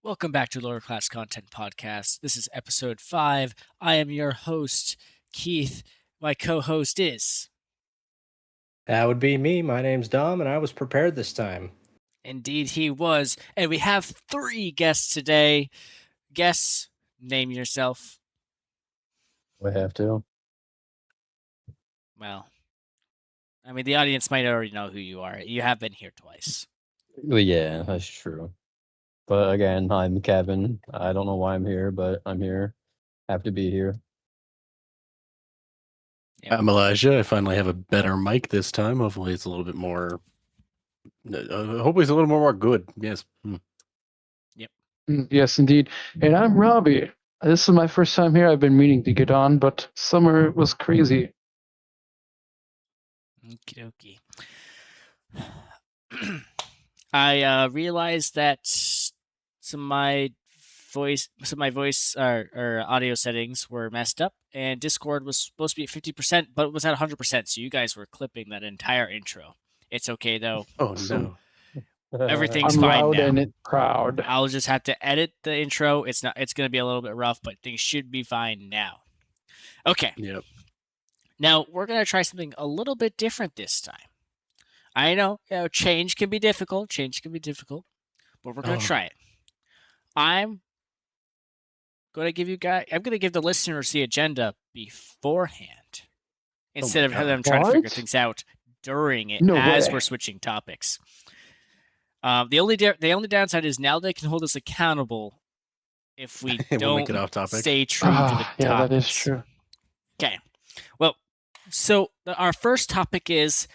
Welcome back to Lower Class Content Podcast. This is episode 5. I am your host, Keith. My co host is. That would be me. My name's Dom, and I was prepared this time. Indeed, he was. And we have 3 guests today. Guess, name yourself. We have to. Well, I mean, the audience might already know who you are. You have been here twice. Well, yeah, that's true. But again, I'm Kevin. I don't know why I'm here, but I'm here. Have to be here. Yep. I'm Elijah. I finally have a better mic this time. Hopefully, it's a little bit more. Hopefully, it's a little more good. Yes. Yes, indeed. And I'm Robbie. This is my first time here. I've been meaning to get on, but summer was crazy. Okie dokie. I realized that some of my voice or audio settings were messed up, and Discord was supposed to be at 50%, but it was at 100%. So you guys were clipping that entire intro. It's okay though. Oh no. Everything's I'm fine loud now. and proud. I'll just have to edit the intro. It's going to be a little bit rough, but things should be fine now. Okay. Yep. Now we're going to try something a little bit different this time. I know, change can be difficult. But we're going to try it. I'm going to give the listeners the agenda beforehand instead of them trying to figure things out during it we're switching topics. The only downside is now they can hold us accountable if we don't get off topic. Stay true to the topics. Yeah, that is true. Okay. Well, so our first topic is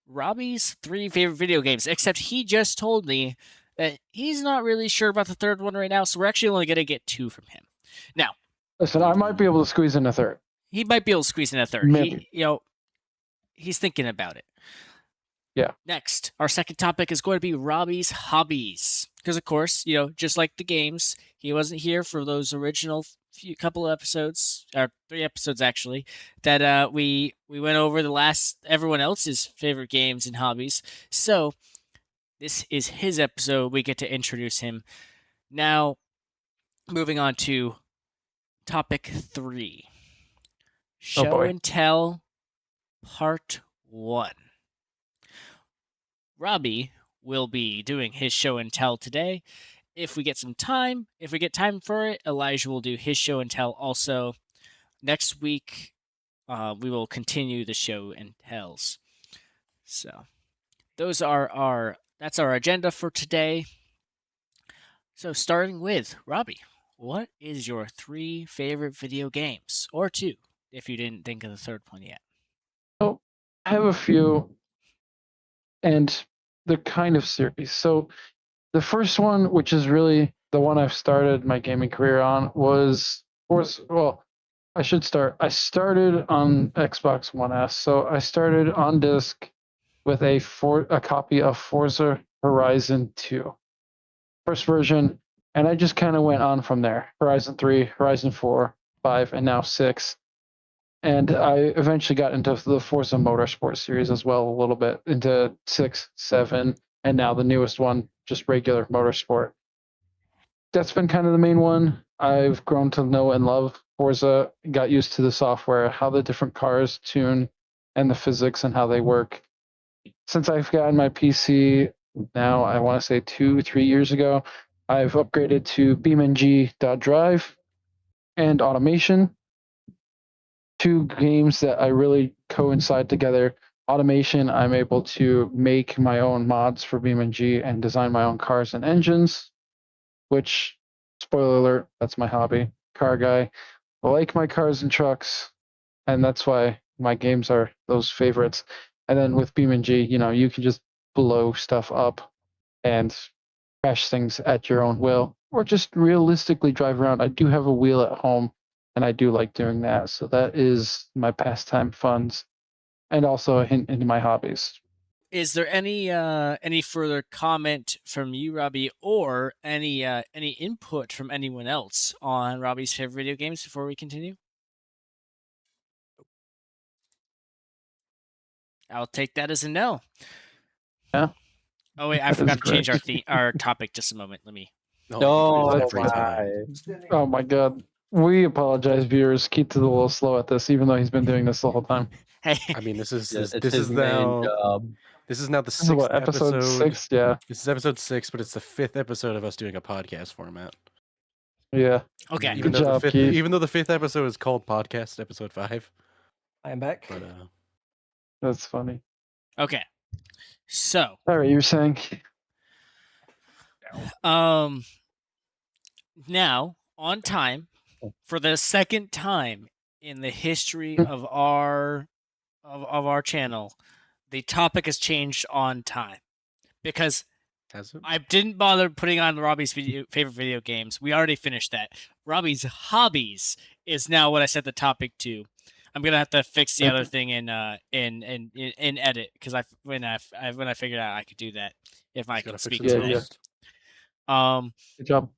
Robbie's 3 favorite video games, except he just told me that he's not really sure about the third one right now, so we're actually only going to get 2 from him. Now, listen, I might be able to squeeze in a third. He might be able to squeeze in a third. Maybe. He's thinking about it. Yeah. Next, our second topic is going to be Robbie's hobbies. Because, of course, just like the games, he wasn't here for those original couple of episodes, or 3 episodes actually, that we went over everyone else's favorite games and hobbies. So, this is his episode. We get to introduce him. Now, moving on to topic 3. Show and Tell Part 1. Robbie will be doing his show and tell today. If we get time for it, Elijah will do his show and tell also. Next week, we will continue the show and tells. So, that's our agenda for today. So, starting with Robbie, what is your 3 favorite video games? Or 2, if you didn't think of the third one yet. Oh, I have a few, and they're kind of series. So the first one, which is really the one I've started my gaming career on, I started on Xbox One S. So I started on disc with a copy of Forza Horizon 2. First version, and I just kind of went on from there. Horizon 3, Horizon 4, 5, and now 6. And I eventually got into the Forza Motorsport series as well, a little bit, into 6, 7, and now the newest one, just regular Motorsport. That's been kind of the main one. I've grown to know and love Forza, got used to the software, how the different cars tune, and the physics and how they work. Since I've gotten my PC now, I want to say 2-3 years ago, I've upgraded to BeamNG.drive and Automation. 2 games that I really coincide together. Automation, I'm able to make my own mods for BeamNG and design my own cars and engines, which, spoiler alert, that's my hobby. Car guy. I like my cars and trucks, and that's why my games are those favorites. And then with BeamNG, you can just blow stuff up and crash things at your own will, or just realistically drive around. I do have a wheel at home, and I do like doing that. So that is my pastime funds, and also a hint into my hobbies. Is there any further comment from you, Robbie, or any input from anyone else on Robbie's favorite video games before we continue? I'll take that as a no. Yeah. Oh wait, I forgot to change our topic. Just a moment. Let me No, every time. Oh my god. We apologize, viewers. Keith is a little slow at this, even though he's been doing this the whole time. Hey, I mean, this is Yeah, this, it's this his is main now job. this is now the This is sixth what, episode 6? Yeah. This is episode 6, but it's the 5th episode of us doing a podcast format. Yeah. okay. Good job, Keith. Even though the 5th episode is called podcast episode 5, I am back. but That's funny. Okay. So, All right, you're saying. now on time for the second time in the history of our channel, the topic has changed on time because has it? I didn't bother putting on Robbie's favorite video games. We already finished that. Robbie's hobbies is now what I set the topic to. I'm gonna have to fix the other thing in edit because when I figured out I could do that if I could speak it today. first. Good job.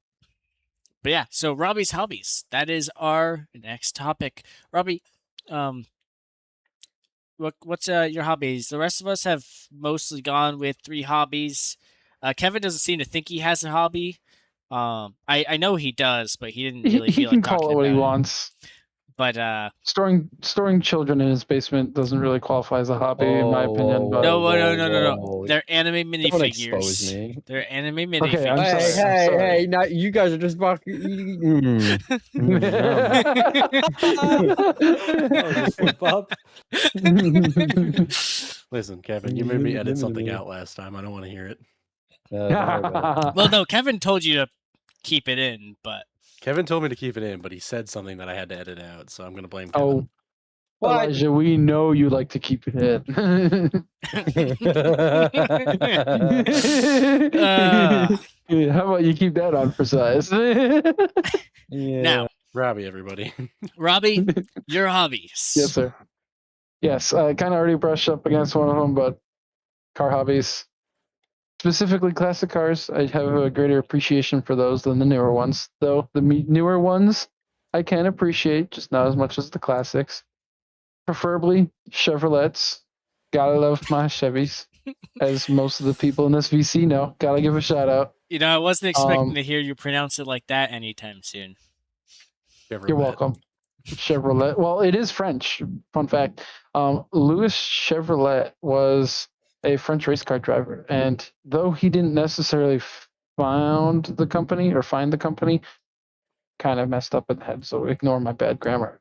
But yeah, so Robbie's hobbies. That is our next topic. Robbie, what's your hobbies? The rest of us have mostly gone with 3 hobbies. Kevin doesn't seem to think he has a hobby. I know he does, but he didn't really He feel can like call talking it what he about it. wants. But Storing children in his basement doesn't really qualify as a hobby, in my opinion. But no. They're anime Don't expose minifigures. me. They're anime I'm minifigures. sorry. Hey! Now you guys are just fucking. That was a slip up. Listen, Kevin, you made me edit something out last time. I don't want to hear it. Don't worry about it. Well, no, Kevin told you to keep it in, but Kevin told me to keep it in, but he said something that I had to edit out, so I'm going to blame Kevin. Oh, What? Elijah, we know you like to keep it in. Yeah, how about you keep that on for size? Yeah. now, Robbie, everybody. Robbie, your hobbies. Yes, sir. Yes, I kind of already brushed up against one of them, but car hobbies, specifically classic cars, I have a greater appreciation for those than the newer ones. Though the newer ones I can appreciate, just not as much as the classics. Preferably Chevrolets. Gotta love my Chevys, as most of the people in this VC know. Gotta give a shout out. You know, I wasn't expecting to hear you pronounce it like that anytime soon. You're welcome. Chevrolet. Well, it is French. Fun fact. Louis Chevrolet was a French race car driver, and though he didn't necessarily find the company, kind of messed up in the head. So ignore my bad grammar.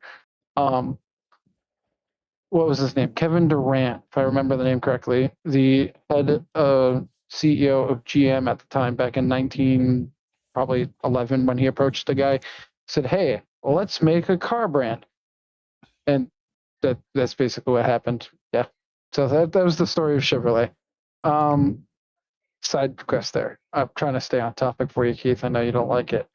What was his name? Kevin Durant, if I remember the name correctly, the head CEO of GM at the time, back in 1911, when he approached the guy, said, "Hey, let's make a car brand," and that's basically what happened. Yeah. So that was the story of Chevrolet. Side quest there. I'm trying to stay on topic for you, Keith. I know you don't like it.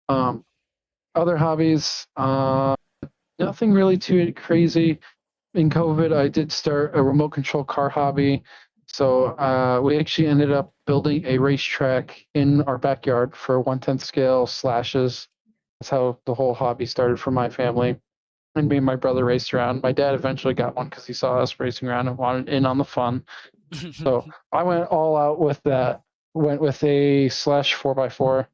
Other hobbies, nothing really too crazy. In COVID, I did start a remote control car hobby. So we actually ended up building a racetrack in our backyard for 1/10 scale slashes. That's how the whole hobby started for my family. And me and my brother raced around. My dad eventually got one because he saw us racing around and wanted in on the fun. So I went all out with that. Went with a slash 4x4.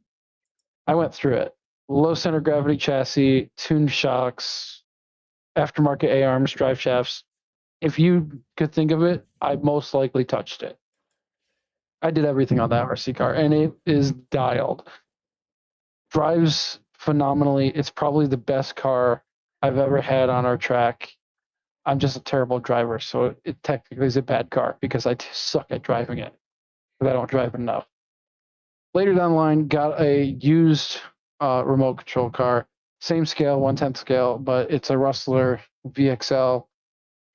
I went through it. Low center gravity chassis, tuned shocks, aftermarket A-arms, drive shafts. If you could think of it, I most likely touched it. I did everything on that RC car, and it is dialed. Drives phenomenally. It's probably the best car I've ever had on our track. I'm just a terrible driver, so it technically is a bad car because I suck at driving it because I don't drive enough. Later down the line, got a used remote control car, same scale, 1/10 scale, but it's a Rustler VXL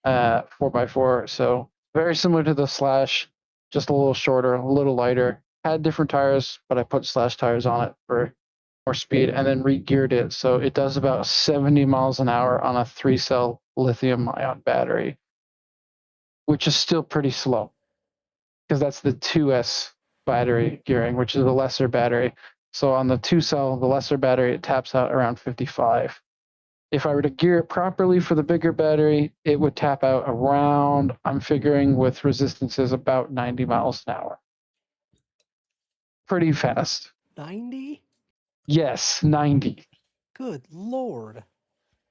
4x4. So very similar to the Slash, just a little shorter, a little lighter. Had different tires, but I put Slash tires on it for more speed, and then re-geared it so it does about 70 miles an hour on a 3-cell lithium-ion battery, which is still pretty slow because that's the 2S battery gearing, which is a lesser battery. So on the 2-cell, the lesser battery, it taps out around 55. If I were to gear it properly for the bigger battery, it would tap out around, I'm figuring with resistances, about 90 miles an hour. Pretty fast. 90? Yes, 90. Good lord.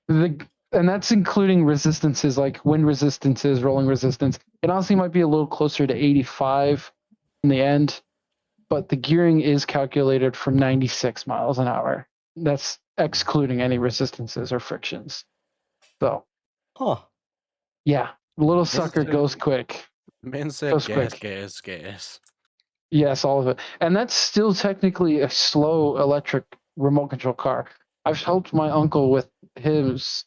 And that's including resistances like wind resistances, rolling resistance. It honestly might be a little closer to 85 in the end, but the gearing is calculated from 96 miles an hour. That's excluding any resistances or frictions. So, Huh. yeah, the little sucker said- goes quick. Man said Goes gas, quick. gas, gas. Yes, all of it. And that's still technically a slow electric remote control car. I've helped my uncle with his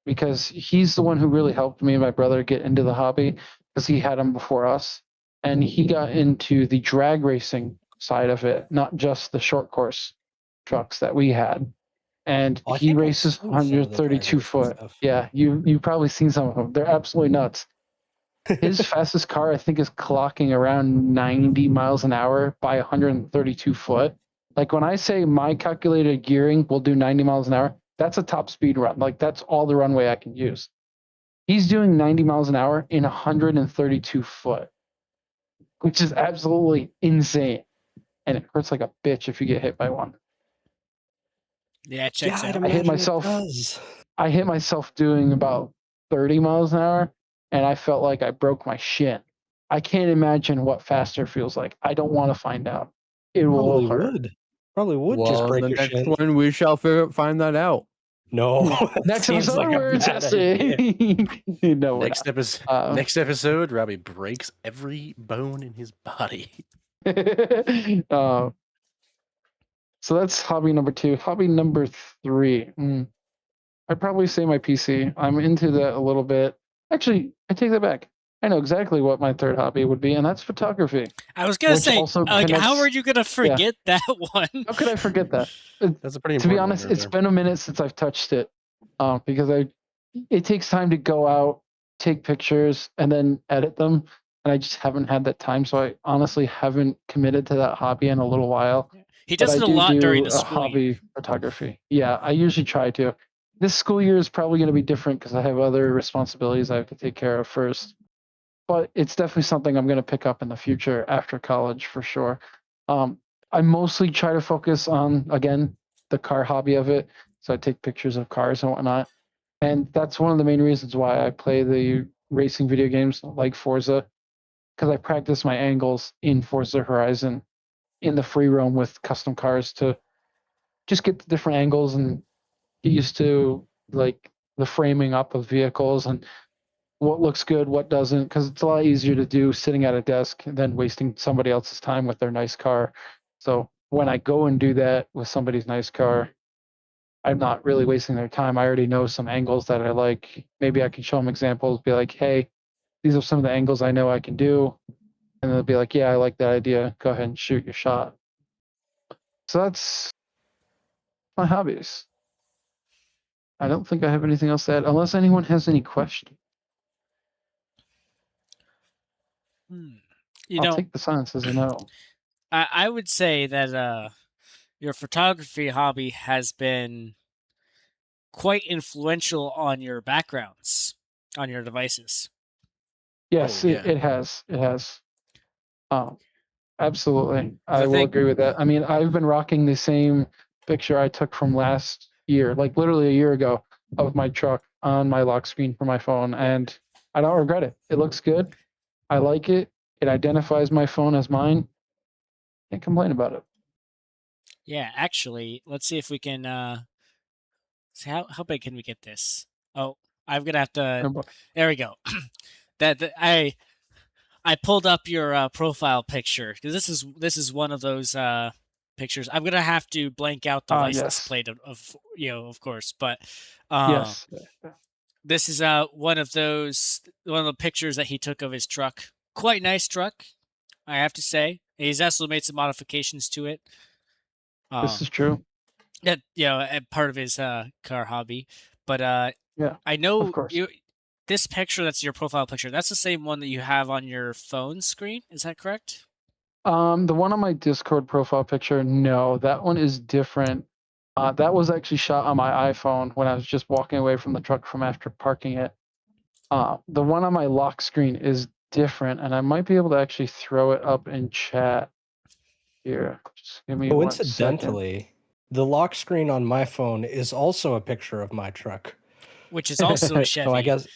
because he's the one who really helped me and my brother get into the hobby because he had them before us. And he got into the drag racing side of it, not just the short course trucks that we had. And Oh, I he think I've races seen some of the drag 132 racing foot. stuff. Yeah, you've probably seen some of them. They're absolutely nuts. His fastest car, I think, is clocking around 90 miles an hour by 132 foot. Like when I say my calculated gearing will do 90 miles an hour, that's a top speed run. Like that's all the runway I can use. He's doing 90 miles an hour in 132 foot, which is absolutely insane. And it hurts like a bitch if you get hit by one. Yeah, it Yeah, checks I'd out. I hit imagine it myself. does. I hit myself doing about 30 miles an hour, and I felt like I broke my shin. I can't imagine what faster feels like. I don't want to find out. It will Probably hurt. would. Probably would just Well, break the your next shin. one we shall find that out. No, that Next seems episode, like a we're bad idea. testing. No, we're Next not. episode, next episode, Robbie breaks every bone in his body. uh, so that's hobby number 2. Hobby number 3. I'd probably say my PC. I'm into that a little bit. Actually, I take that back. I know exactly what my third hobby would be, and that's photography. I was gonna Which say, also like, how are connects. you gonna forget that one? How could I forget that? That's a pretty To be important honest, one right it's there. been a minute since I've touched it, because it takes time to go out, take pictures, and then edit them, and I just haven't had that time. So I honestly haven't committed to that hobby in a little while. He But does I it a lot during do the a school year. hobby photography. Yeah, I usually try to. This school year is probably going to be different because I have other responsibilities I have to take care of first. But it's definitely something I'm going to pick up in the future after college for sure. I mostly try to focus on, again, the car hobby of it. So I take pictures of cars and whatnot. And that's one of the main reasons why I play the racing video games like Forza, because I practice my angles in Forza Horizon in the free roam with custom cars to just get the different angles and get used to like the framing up of vehicles and what looks good, what doesn't, because it's a lot easier to do sitting at a desk than wasting somebody else's time with their nice car. So when I go and do that with somebody's nice car, I'm not really wasting their time. I already know some angles that I like. Maybe I can show them examples, be like, hey, these are some of the angles I know I can do. And they'll be like, yeah, I like that idea. Go ahead and shoot your shot. So that's my hobbies. I don't think I have anything else to add, unless anyone has any questions. You I'll know, take the silence as a no. I would say that your photography hobby has been quite influential on your backgrounds on your devices. Yes, Oh, yeah. it has. It has. Absolutely. I I will think- agree with that. I mean, I've been rocking the same picture I took from last year, like literally a year ago, of my truck on my lock screen for my phone, and I don't regret it. It looks good. I like it. It identifies my phone as mine. Can't complain about it. Yeah, actually, let's see if we can see how big can we get this? Oh, I'm gonna have to. No, but There we go. I pulled up your profile picture because this is one of those pictures. I'm gonna have to blank out the license yes. plate of of course, but Yes. this is one of the pictures that he took of his truck. Quite nice truck, I have to say. He's also made some modifications to it. This is true. That part of his car hobby. But Yeah, I know of course. this picture that's your profile picture. That's the same one that you have on your phone screen. Is that correct? The one on my Discord profile picture, no, that one is different. That was actually shot on my iPhone when I was just walking away from the truck from after parking it. The one on my lock screen is different, and I might be able to actually throw it up in chat. here. Just give me 1 second. Coincidentally, the lock screen on my phone is also a picture of my truck. Which is also a Chevy. So I guess,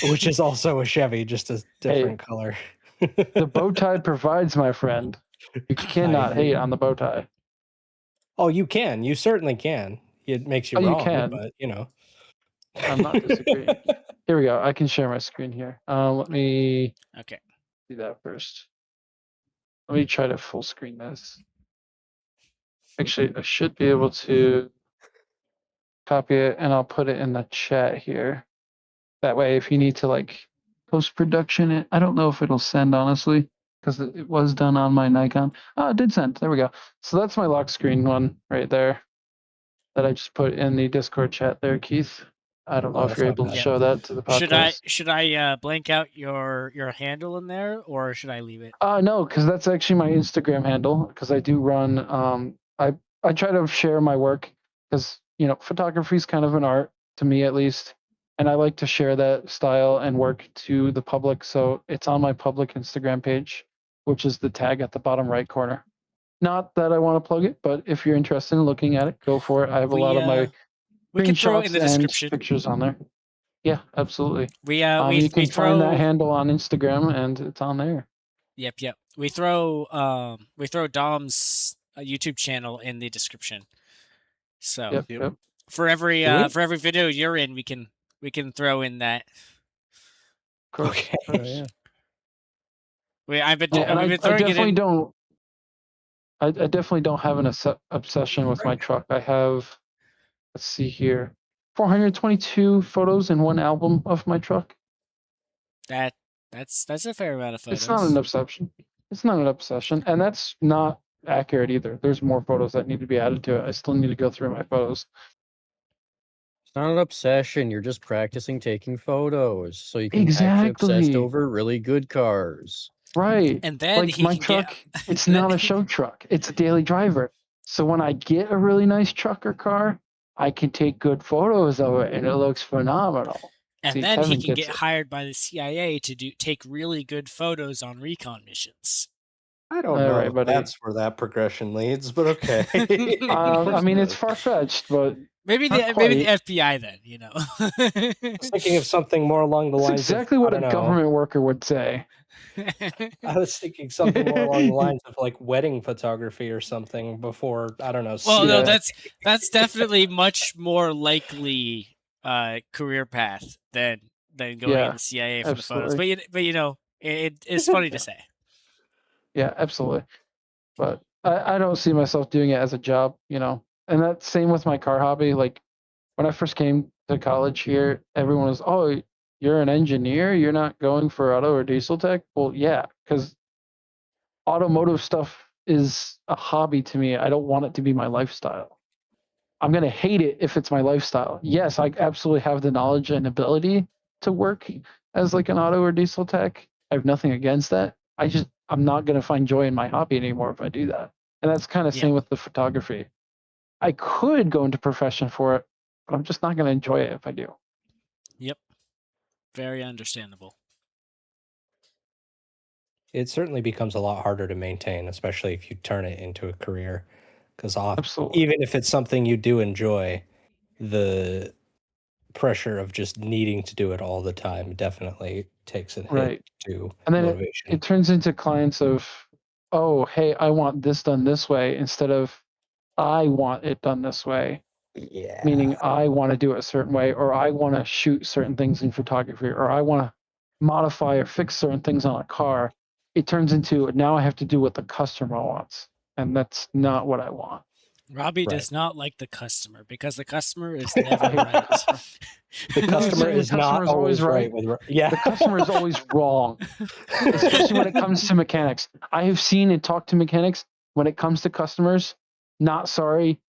which is also a Chevy, just a different color. The bow tie provides, my friend. You cannot hate on the bow tie. Oh, you can. You certainly can. It makes you Oh, you wrong, can. but you know. I'm not disagreeing. Here we go. I can share my screen here. Let me Okay. do that first. Let me try to full screen this. Actually, I should be able to copy it and I'll put it in the chat here. That way, if you need to like post-production, I don't know if it'll send honestly, because it was done on my Nikon. Oh, it did send. There we go. So that's my lock screen one right there that I just put in the Discord chat there, Keith. I don't know Oh, if that's you're not able to bad. show that to the podcast. Should I blank out your handle in there, or should I leave it? No, because that's actually my Instagram handle. Because I do run. I try to share my work because photography is kind of an art to me at least, and I like to share that style and work to the public. So it's on my public Instagram page, which is the tag at the bottom right corner. Not that I want to plug it, but if you're interested in looking at it, go for it. I have a lot of my we can throw it in screenshots the and description. pictures on there. Yeah, absolutely. We You can throw find that handle on Instagram, and it's on there. Yep. We throw Dom's YouTube channel in the description. So Yep. for every Really? for every video you're in, we can throw in that. Of course. Okay. Oh, yeah. We've been I throwing it definitely in. don't. I definitely don't have an obsession with my truck. I have, let's see here, 422 photos in one album of my truck. That's a fair amount of photos. It's not an obsession. It's not an obsession, and that's not accurate either. There's more photos that need to be added to it. I still need to go through my photos. It's not an obsession. You're just practicing taking photos so you can actually obsessed Exactly. over really good cars. Right. And then Like he my can truck, get. it's not a show truck. It's a daily driver. So when I get a really nice truck or car, I can take good photos of it, and it looks phenomenal. And See, then Kevin he can gets get it. hired by the CIA to take really good photos on recon missions. I don't All know right, if buddy. that's where that progression leads, but okay. I mean, it's far-fetched, but Maybe not the quite. FBI then, I was thinking of something more along the That's lines exactly of, what I a don't know. government worker would say. I was thinking something more along the lines of like wedding photography or something before, I don't know. Well, no, CIA. that's definitely much more likely career path than going in the CIA for absolutely. the photos. But it's funny to say. Yeah, absolutely. But I don't see myself doing it as a job, and that's same with my car hobby. Like when I first came to college here, everyone was, "Oh, you're an engineer. You're not going for auto or diesel tech." Well, yeah, because automotive stuff is a hobby to me. I don't want it to be my lifestyle. I'm going to hate it if it's my lifestyle. Yes, I absolutely have the knowledge and ability to work as like an auto or diesel tech. I have nothing against that. I'm not going to find joy in my hobby anymore if I do that. And that's kind of same with the photography. I could go into profession for it, but I'm just not going to enjoy it if I do. Yep. Very understandable. It certainly becomes a lot harder to maintain, especially if you turn it into a career. Because even if it's something you do enjoy, the pressure of just needing to do it all the time definitely takes a hit to and then motivation. it turns into clients of, oh, hey, I want this done this way instead of I want it done this way. Yeah. Meaning I want to do it a certain way, or I want to shoot certain things in photography, or I want to modify or fix certain things on a car. It turns into now I have to do what the customer wants, and that's not what I want. Robbie does not like the customer because the customer is never right. The customer is not always right. The customer is always wrong, especially when it comes to mechanics. I have seen and talked to mechanics when it comes to customers. Not sorry,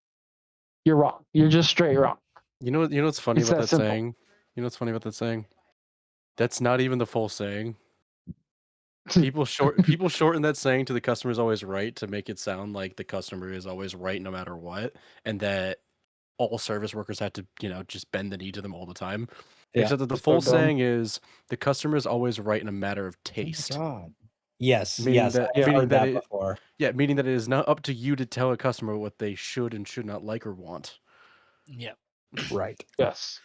you're wrong. You're just straight wrong. You know what's funny It's about that that simple. saying? You know what's funny about that saying? That's not even the full saying. People shorten that saying to the customer is always right to make it sound like the customer is always right no matter what, and that all service workers have to, just bend the knee to them all the time. Yeah. Except that the full saying is the customer is always right in a matter of taste. God. Yes, Meaning yes, that- I've meaning heard that that it- before. Yeah, meaning that it is not up to you to tell a customer what they should and should not like or want. Yeah. Right. Yes.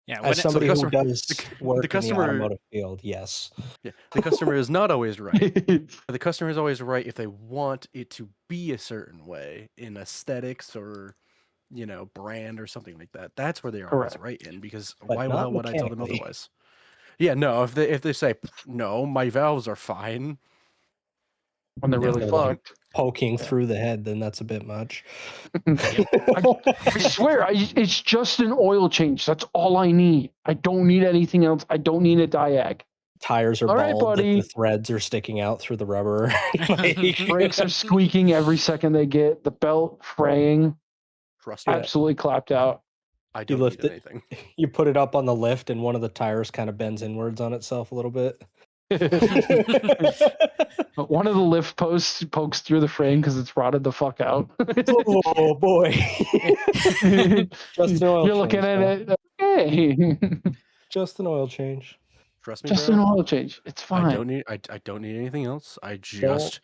Yeah. As So somebody the who customer- does the work in the customer- automotive field, yes. Yeah, the customer is not always right. But the customer is always right if they want it to be a certain way in aesthetics or, brand or something like that. That's where they are always Correct. right in, because But why the not hell would I tell them mechanically. otherwise? Yeah, no, if they say no, my valves are fine. When they're If really they're, like, fucked. poking Yeah. through the head, then that's a bit much. I swear, it's just an oil change. That's all I need. I don't need anything else. I don't need a diag. Tires are All right, bald, that the buddy. threads are sticking out through the rubber. Brakes are squeaking every second they get. The belt fraying. Trust me, Absolutely clapped out. I You don't need lift it. anything. You put it up on the lift, and one of the tires kind of bends inwards on itself a little bit. One of the lift posts pokes through the frame because it's rotted the fuck out. Oh boy! Just an oil You're looking change, at huh? it. Hey, Just an oil change. Trust me, just bro. an oil change. It's fine. I don't need anything else. I just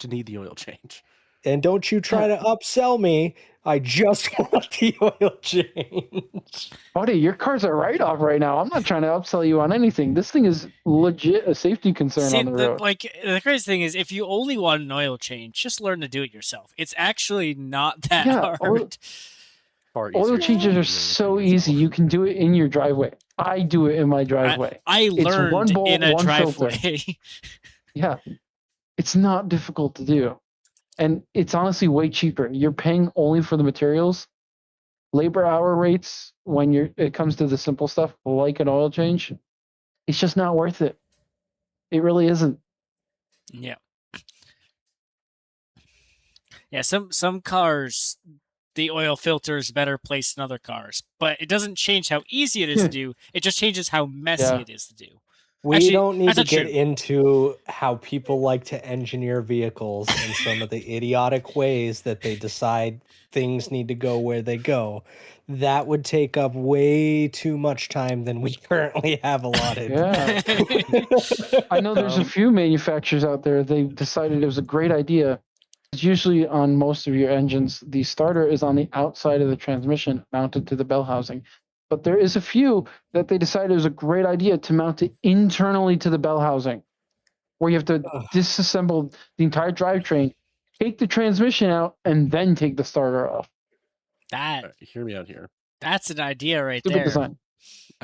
need the oil change. And don't you try to upsell me. I just want the oil change. Buddy, your car's a write-off right now. I'm not trying to upsell you on anything. This thing is legit a safety concern See, on the road. the crazy thing is, if you only want an oil change, just learn to do it yourself. It's actually not that hard. Far Oil easier to changes do are the oil so change easy. yourself. You can do it in your driveway. I do it in my driveway. I learned one bolt, in a one filter. driveway. Yeah, it's not difficult to do. And it's honestly way cheaper. You're paying only for the materials. Labor hour rates, when it comes to the simple stuff like an oil change, it's just not worth it. It really isn't. Yeah. Yeah, some cars, the oil filter is better placed in other cars, but it doesn't change how easy it is to do. It just changes how messy Yeah. it is to do. We Actually, don't need that's to not get true. into how people like to engineer vehicles and some of the idiotic ways that they decide things need to go where they go. That would take up way too much time than we currently have allotted. Yeah. I know there's a few manufacturers out there, they've decided it was a great idea. It's usually on most of your engines, the starter is on the outside of the transmission mounted to the bell housing. But there is a few that they decided it was a great idea to mount it internally to the bell housing, where you have to disassemble the entire drivetrain, take the transmission out, and then take the starter off. That Hear me out here. that's an idea right Stupid there. design.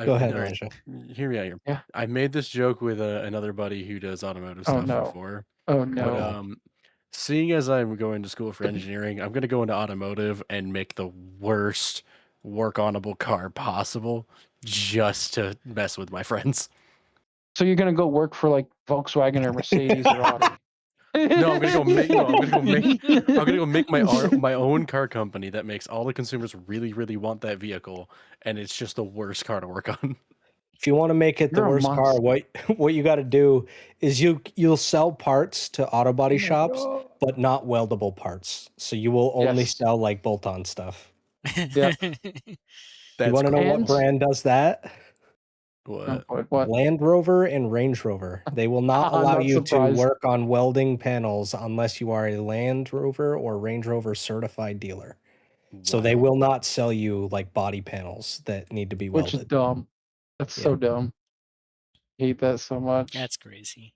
Go ahead, all right, Elijah. hear me out here. Yeah. I made this joke with another buddy who does automotive Oh, stuff no. before. Oh But no. seeing as I'm going to school for engineering, I'm going to go into automotive and make the worst work-onable car possible just to mess with my friends. So you're gonna go work for like Volkswagen or Mercedes or Audi? No, I'm gonna go make my own car company that makes all the consumers really, really want that vehicle, and it's just the worst car to work on. If you want to make it the You're a worst car, monster. what you got to do is you'll sell parts to auto body shops, but not weldable parts. So you will only Yes. sell like bolt-on stuff. Yeah. You want to know what And- brand does that? What? What? Land Rover and Range Rover. They will not I'm allow not you surprised. to work on welding panels unless you are a Land Rover or Range Rover certified dealer. So they Wow. will not sell you like body panels that need to be Which is welded. dumb. That's so dumb. Hate that so much. That's crazy.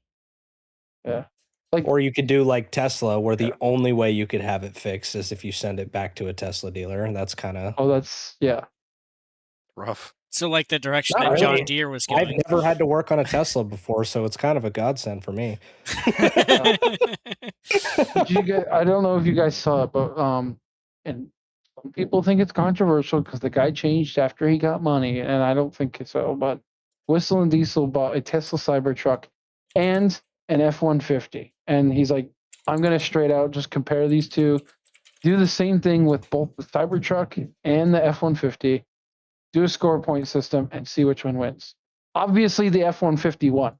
Yeah. Like, Or you could do like Tesla, where the Yeah. only way you could have it fixed is if you send it back to a Tesla dealer, and that's kind of. oh, that's yeah. Rough. So like the direction Not that John really. Deere was I've going. never had to work on a Tesla before, so it's kind of a godsend for me. Did you get? I don't know if you guys saw it, but and some people think it's controversial because the guy changed after he got money, and I don't think so. But Whistle and Diesel bought a Tesla Cybertruck and an F-150, and he's like, I'm gonna straight out just compare these two, do the same thing with both the Cybertruck and the F-150, do a score point system, and see which one wins. Obviously, the F-150 won.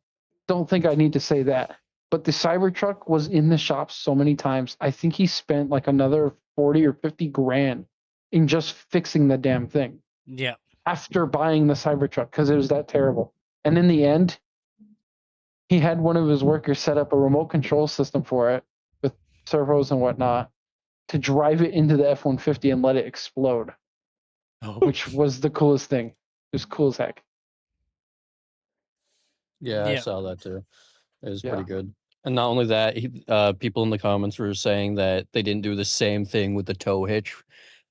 Don't think I need to say that. But the Cybertruck was in the shop so many times. I think he spent like another 40 or 50 grand in just fixing the damn thing Yeah. after buying the Cybertruck because it was that terrible. And in the end, he had one of his workers set up a remote control system for it with servos and whatnot to drive it into the F-150 and let it explode, Oh, which was the coolest thing. It was cool as heck. Yeah, I Yeah. saw that too. It was Yeah. pretty good. And not only that, people in the comments were saying that they didn't do the same thing with the tow hitch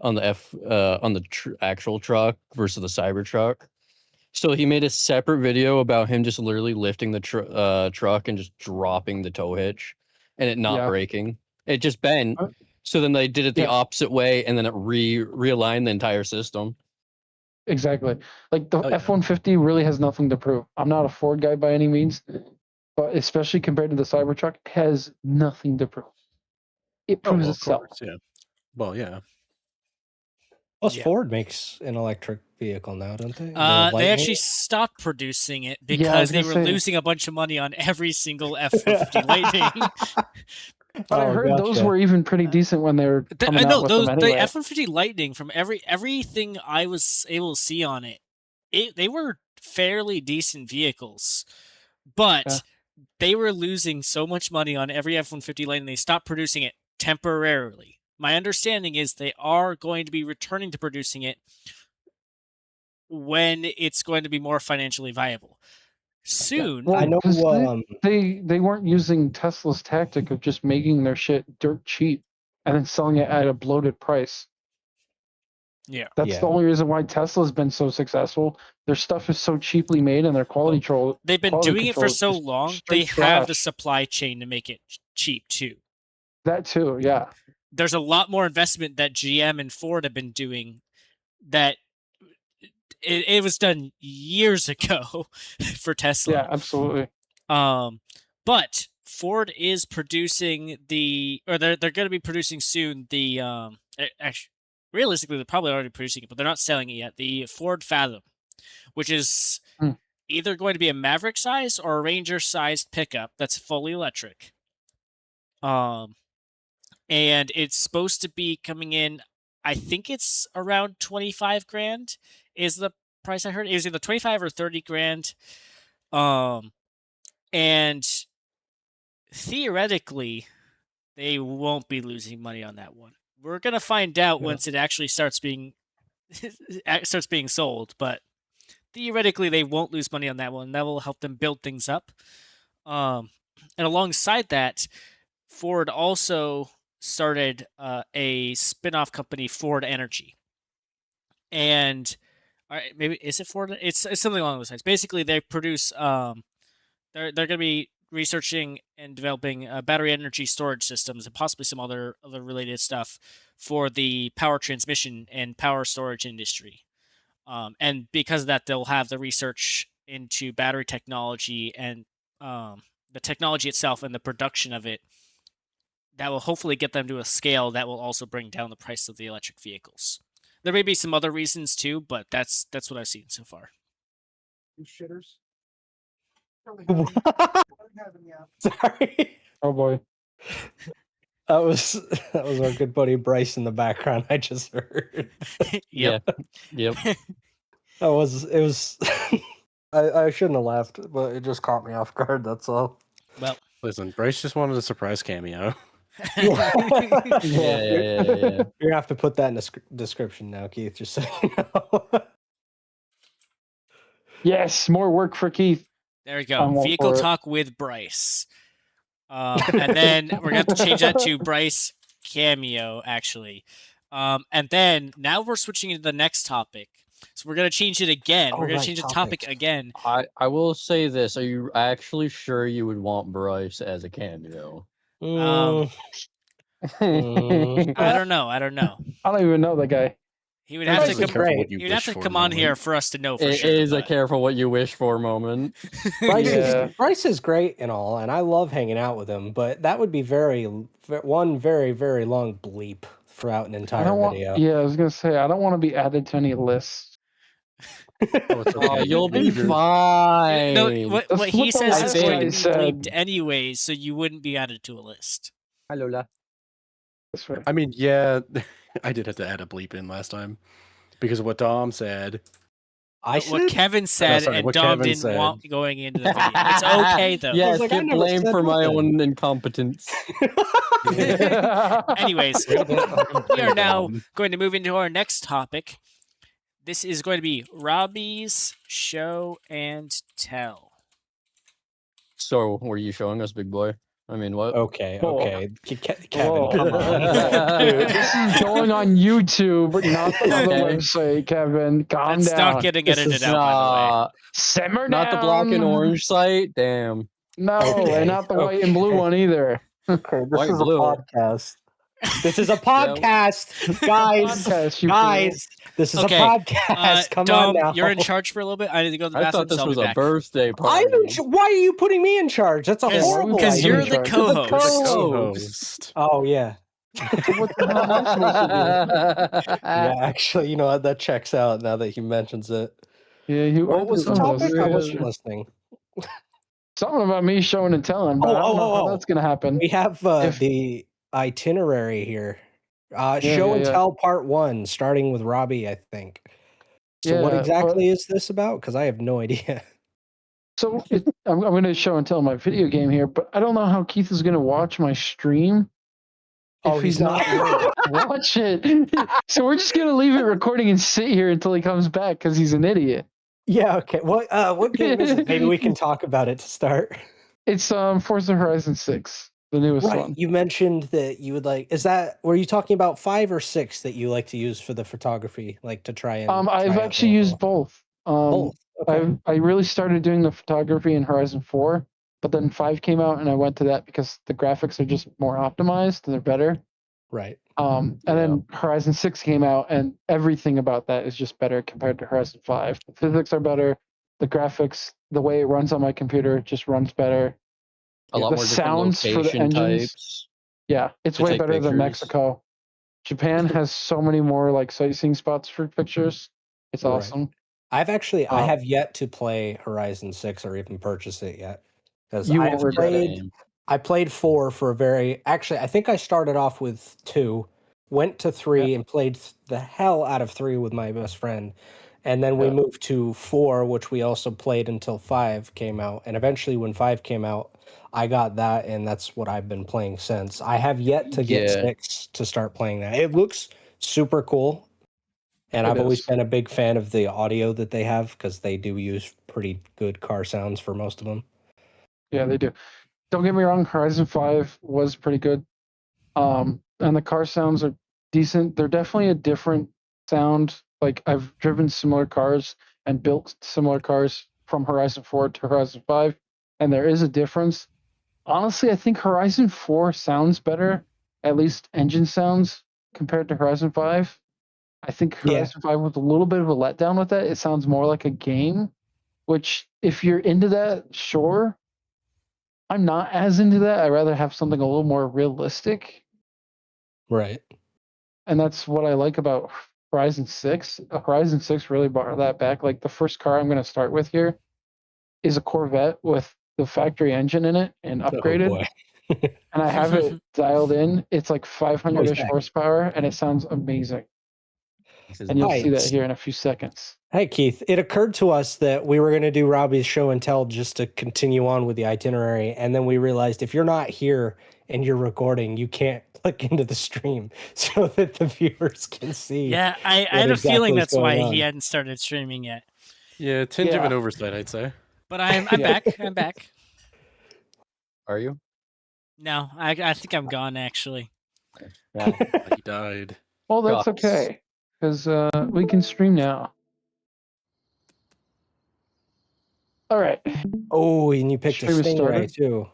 on the actual truck versus the Cybertruck. So he made a separate video about him just literally lifting the truck and just dropping the tow hitch and it not Yeah. breaking. It just bent. Uh, So then they did it the yeah. opposite way and then it realigned the entire system. Exactly. Like the Oh, yeah. F-150 really has nothing to prove. I'm not a Ford guy by any means, but especially compared to the Cybertruck, it has nothing to prove. It Oh, proves well, of itself. course, yeah. Well, yeah. Plus, Yeah. Ford makes an electric vehicle now, don't they? The They Lightning? actually stopped producing it Yeah, I because was they gonna were say. losing a bunch of money on every single F-150 Lightning. But I Oh, heard those gotcha. were even pretty decent when they were coming out with them the anyway. F-150 Lightning from everything I was able to see on it, they were fairly decent vehicles, but Yeah. they were losing so much money on every F-150 Lightning they stopped producing it temporarily. My understanding is they are going to be returning to producing it when it's going to be more financially viable. Soon, Well, I know. 'cause they weren't using Tesla's tactic of just making their shit dirt cheap and then selling it at a bloated price. yeah. That's Yeah. the only reason why Tesla's been so successful. Their stuff is so cheaply made, and their quality control. They've been quality doing it for control is so just long, straight they have the trash. supply chain to make it cheap too. That too, yeah. There's a lot more investment that GM and Ford have been doing that it was done years ago for Tesla. Yeah, absolutely. But Ford is producing they're going to be producing soon the actually, realistically they're probably already producing it, but they're not selling it yet. The Ford Fathom, which is either going to be a Maverick size or a Ranger sized pickup that's fully electric. And it's supposed to be coming in. I think it's around 25 grand is the price I heard. It was either 25 or 30 grand. And theoretically, they won't be losing money on that one. We're gonna find out once it actually starts being sold, but theoretically they won't lose money on that one. That will help them build things up. And alongside that, Ford also started a spin-off company, Ford Energy. And maybe is it Ford? It's something along those lines. Basically, they produce. They're going to be researching and developing battery energy storage systems and possibly some other related stuff for the power transmission and power storage industry. And because of that, they'll have the research into battery technology and the technology itself and the production of it that will hopefully get them to a scale that will also bring down the price of the electric vehicles. There may be some other reasons too, but that's what I've seen so far. You shitters. Sorry. Oh boy. That was our good buddy Bryce in the background. I just heard. Yep. Yep. It was. I shouldn't have laughed, but it just caught me off guard. That's all. Well, Listen, Bryce just wanted a surprise cameo. Yeah. Yeah. You're gonna have to put that in the description now, Keith. Just so you know. Yes, more work for Keith. there we I'm go. all Vehicle for it. talk with Bryce. And then we're going to have to change that to Bryce cameo, actually. And then now we're switching into the next topic. So we're going to change it again. We're going to change the topic again. I will say this. Are you actually sure you would want Bryce as a cameo? I don't know. I don't even know the guy. He would have to Bryce is come. great. He would have to come on here for us to know for It sure. is a but- careful what you wish for moment. Bryce is great and all, and I love hanging out with him. But that would be one very very long bleep throughout an I entire don't video. want. Yeah, I was gonna say I don't want to be added to any lists. Oh, it's okay. You'll be Andrew- fine. No, what That's he what the says is last going to guy be said. bleeped anyways, so you wouldn't be added to a list. Hi, Lola. That's right. I mean, yeah, I did have to add a bleep in last time because of what Dom said. I what said. Kevin said, sorry, and what Dom Kevin didn't said. want going into the video. It's okay though. Yes, like, I get never blamed said for my nothing. own incompetence. Anyways, We're gonna blame fucking we are now Dom. going to move into our next topic. This is going to be Robbie's show and tell. So, were you showing us, big boy? I mean, what? Okay, Whoa. okay. Kevin, Whoa. come on. Dude, this is going on YouTube, not the other Okay. website, Kevin. Calm That's down. not getting This edited is out, by the way. Simmer Not the black and down. orange site. Damn. No, Okay, and not the white and blue okay. one either. Okay, this White is a blue. podcast. This is a podcast, guys. Podcast, you Guys, this is Okay, a podcast. Come Dom, on now. you're in charge for a little bit. I need to go to the I bathroom. thought this so I'll was be a back. birthday party. Why are you putting me in charge? That's a Because- horrible because idea. you're the charge. co-host. Co-host. Oh yeah, What the hell am I supposed to yeah. Actually, you know what? That checks out now that he mentions it. do? Yeah, you What are was the co-host. topic? I wasn't listening. Something about me showing and telling, but I don't know how that's gonna happen. We have If- the itinerary here. Show and tell part 1, starting with Robbie, I think. So what Yeah, exactly is this about? Because I have no idea. So I'm going to show and tell my video game here, but I don't know how Keith is going to watch my stream. Oh, if he's not. gonna watch it. So we're just going to leave it recording and sit here until he comes back because he's an idiot. Yeah. Okay. What game is it? Maybe we can talk about it to start. It's Forza Horizon 6, the newest Right. one. You mentioned that you would like. Were you talking about 5 or 6 that you like to use for the photography, like to try and? I've try out actually the used overall? both. Both. Okay. I really started doing the photography in Horizon 4, but then 5 came out and I went to that because the graphics are just more optimized and they're better. Right. And then Horizon 6 came out and everything about that is just better compared to Horizon 5. The physics are better, the graphics, the way it runs on my computer just runs better. A lot the more different sounds for the location engines. types. Yeah, it's to way take better than pictures. Mexico. Japan has so many more like sightseeing spots for pictures. It's Right. awesome. I have yet to play Horizon 6 or even purchase it yet. Because You won't regret it. I played 4 for I think I started off with 2, went to 3 and played the hell out of 3 with my best friend. And then we moved to 4, which we also played until 5 came out. And eventually when 5 came out, I got that, and that's what I've been playing since. I have yet to get 6 to start playing that. It looks super cool. And I've always been a big fan of the audio that they have because they do use pretty good car sounds for most of them. Yeah, they do. Don't get me wrong, Horizon 5 was pretty good. And the car sounds are decent. They're definitely a different sound. Like I've driven similar cars and built similar cars from Horizon 4 to Horizon 5, and there is a difference. Honestly, I think Horizon 4 sounds better, at least engine sounds, compared to Horizon 5. I think Horizon 5 was a little bit of a letdown with that. It sounds more like a game, which if you're into that, sure. I'm not as into that. I'd rather have something a little more realistic. Right. And that's what I like about Horizon 6. Horizon 6 really brought that back. Like the first car I'm going to start with here is a Corvette with the factory engine in it and upgraded. Oh boy. And I have it dialed in. It's like 500-ish horsepower and it sounds amazing. And you'll see that here in a few seconds. Hey, Keith, it occurred to us that we were going to do Robbie's show and tell just to continue on with the itinerary. And then we realized if you're not here and you're recording, you can't click into the stream so that the viewers can see. Yeah, I had a feeling that's why he hadn't started streaming yet. Yeah, tinge of an oversight, I'd say. But I'm back. I'm back. Are you? No, I think I'm gone, actually. Yeah. He died. Well, that's okay. Because we can stream now. All right. Oh, and you picked a Stingray too.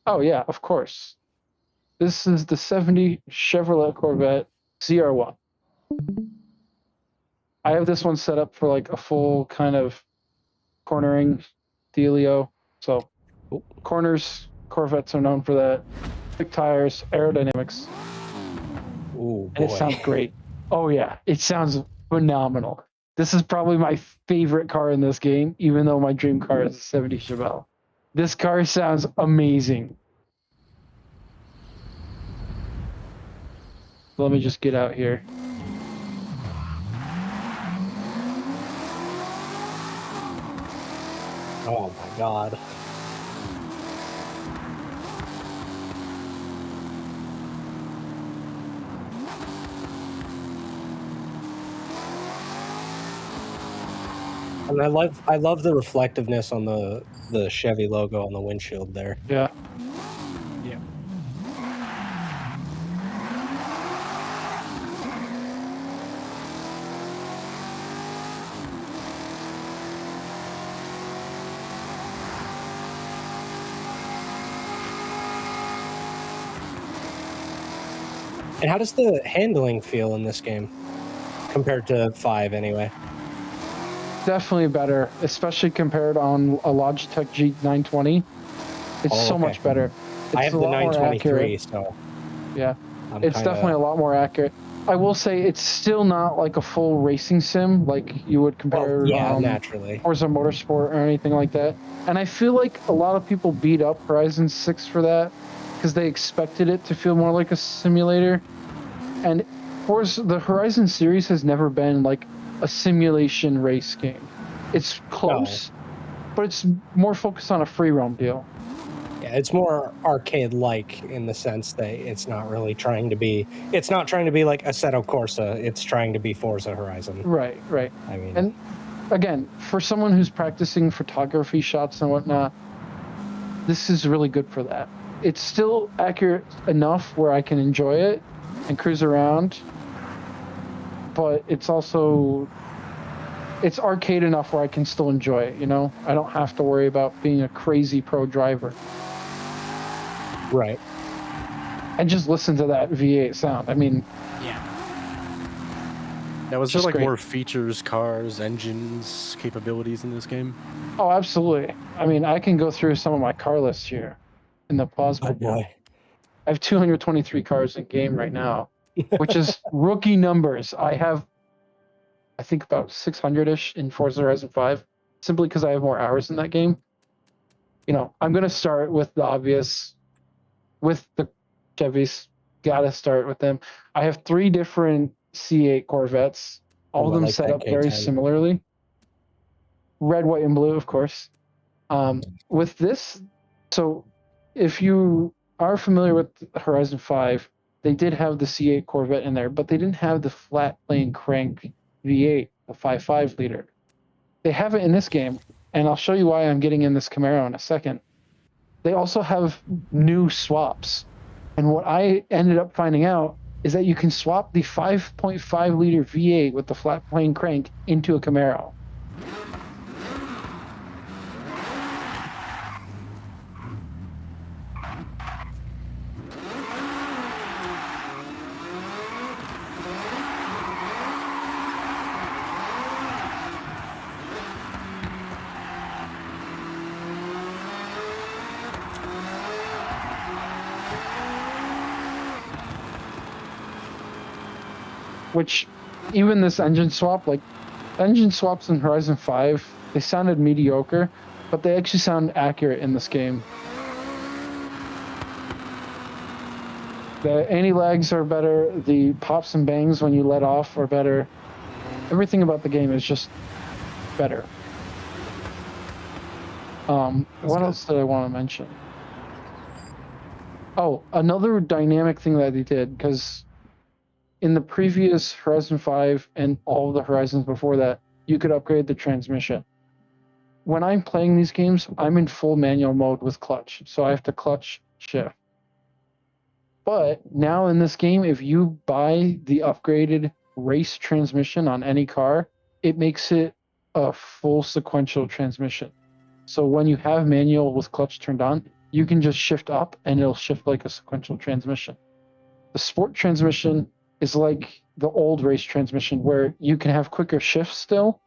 Oh, yeah, of course. This is the 70 Chevrolet Corvette ZR1. I have this one set up for like a full kind of cornering dealio. So corners, Corvettes are known for that. Big tires, aerodynamics. Ooh, boy. And it sounds great. Oh, yeah, it sounds phenomenal. This is probably my favorite car in this game, even though my dream car is a 70 Chevelle. This car sounds amazing. Let me just get out here. Oh my god. And I love the reflectiveness on the Chevy logo on the windshield there. Yeah. Yeah. And how does the handling feel in this game compared to 5 anyway? Definitely better, especially compared on a Logitech G920. It's Oh, so okay. much better. I It's have a the lot more 923, accurate. so Yeah, I'm it's definitely a lot more accurate. I will say it's still not like a full racing sim like you would compare naturally. Forza Motorsport or anything like that. And I feel like a lot of people beat up Horizon 6 for that because they expected it to feel more like a simulator. And Forza, the Horizon series has never been like a simulation race game. It's close, but it's more focused on a free roam deal. Yeah, it's more arcade-like in the sense that it's not trying to be like Assetto Corsa, it's trying to be Forza Horizon. Right. I mean, And again, for someone who's practicing photography shots and whatnot, this is really good for that. It's still accurate enough where I can enjoy it and cruise around, but it's also it's arcade enough where I can still enjoy it, you know? I don't have to worry about being a crazy pro driver. right. And just listen to that V8 sound. I mean, Yeah. Now, was there Just like great. more features, cars, engines, capabilities in this game? oh, absolutely. I mean, I can go through some of my car lists here in the pause Oh menu. boy. I have 223 cars in game right now, which is rookie numbers. I have, I think, about 600-ish in Forza Horizon 5, simply because I have more hours in that game. You know, I'm going to start with the obvious, with the Chevys. Got to start with them. I have 3 different C8 Corvettes, all of them like set that up very K10. similarly. Red, white, and blue, of course. With this, so if you are familiar with Horizon 5, they did have the C8 Corvette in there, but they didn't have the flat plane crank V8, the 5.5 liter. They have it in this game, and I'll show you why I'm getting in this Camaro in a second. They also have new swaps. And what I ended up finding out is that you can swap the 5.5 liter V8 with the flat plane crank into a Camaro. Which even this engine swap, like engine swaps in Horizon 5, they sounded mediocre, but they actually sound accurate in this game. The anti-lags are better, the pops and bangs when you let off are better. Everything about the game is just better. What else did I want to mention? Oh, another dynamic thing that they did, because in the previous Horizon 5 and all of the Horizons before that, you could upgrade the transmission. When I'm playing these games, I'm in full manual mode with clutch, so I have to clutch shift. But now in this game, if you buy the upgraded race transmission on any car, it makes it a full sequential transmission. So when you have manual with clutch turned on, you can just shift up and it'll shift like a sequential transmission. The sport transmission is like the old race transmission where you can have quicker shifts still,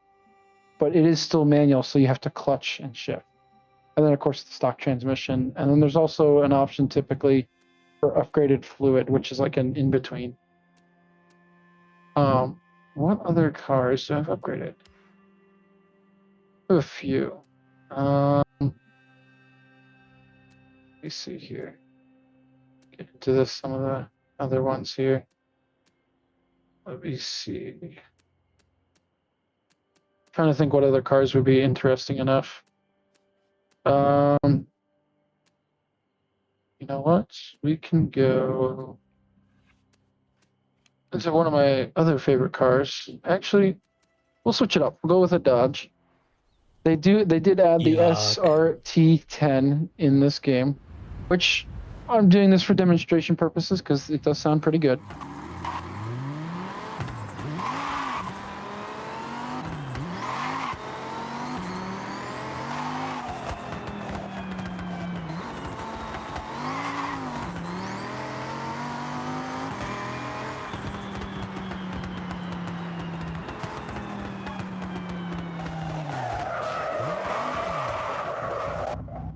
but it is still manual, so you have to clutch and shift. And then, of course, the stock transmission. And then there's also an option typically for upgraded fluid, which is like an in-between. What other cars do I have upgraded? A few. Let me see here. Get into this, some of the other ones here. Let me see. Trying to think what other cars would be interesting enough. You know what? We can go. This is one of my other favorite cars. Actually, we'll switch it up. We'll go with a Dodge. They did add the Yuck. SRT10 in this game, which I'm doing this for demonstration purposes because it does sound pretty good.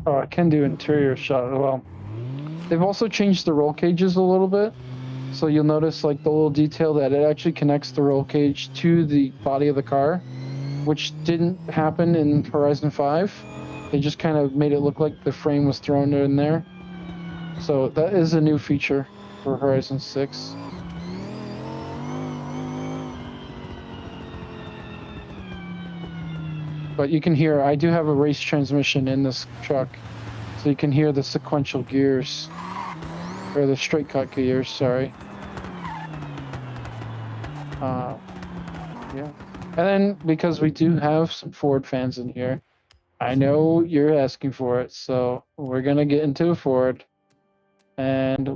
Oh, I can do interior shot as well. They've also changed the roll cages a little bit. So you'll notice like the little detail that it actually connects the roll cage to the body of the car, which didn't happen in Horizon 5. They just kind of made it look like the frame was thrown in there. So that is a new feature for Horizon 6. But you can hear, I do have a race transmission in this truck. So you can hear the sequential gears, or the straight cut gears, sorry. Yeah. And then because we do have some Ford fans in here, I know you're asking for it, so we're gonna get into a Ford. And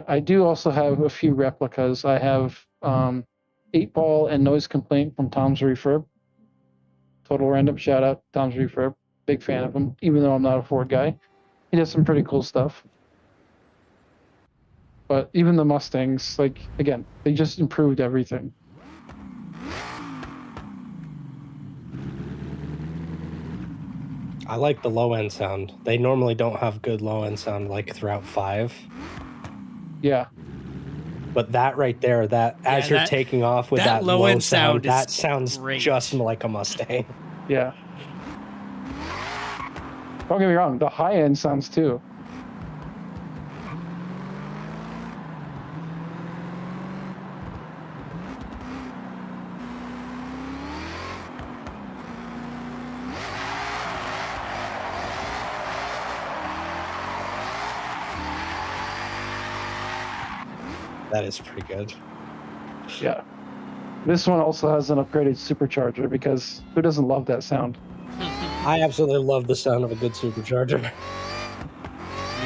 I do also have a few replicas. I have 8-Ball and Noise Complaint from Tom's Refurb. Total random shout out, Tom's Refurb. Big fan of him, even though I'm not a Ford guy. He does some pretty cool stuff. But even the Mustangs, like, again, they just improved everything. I like the low end sound. They normally don't have good low end sound like throughout 5. Yeah. But that right there, that as you're taking off with that low end sound, that sounds great. just like a Mustang. Yeah. Don't get me wrong, the high end sounds too. That is pretty good. Yeah. This one also has an upgraded supercharger because who doesn't love that sound? I absolutely love the sound of a good supercharger.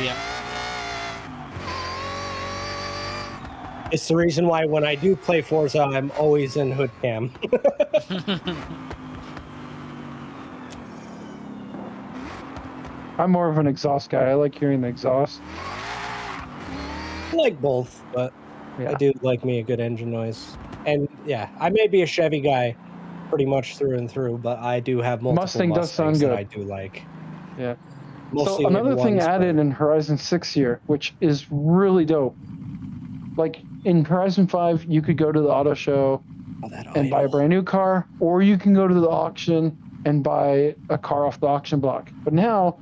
Yeah. It's the reason why when I do play Forza, I'm always in hood cam. I'm more of an exhaust guy. I like hearing the exhaust. I like both, but Yeah. I do like me a good engine noise. And yeah, I may be a Chevy guy pretty much through and through, but I do have multiple Mustang does sound Mustangs that good. I do like. Yeah. Mostly So another thing ones, added in Horizon 6 here, which is really dope. Like in Horizon 5, you could go to the auto show and buy a brand new car, or you can go to the auction and buy a car off the auction block. But now,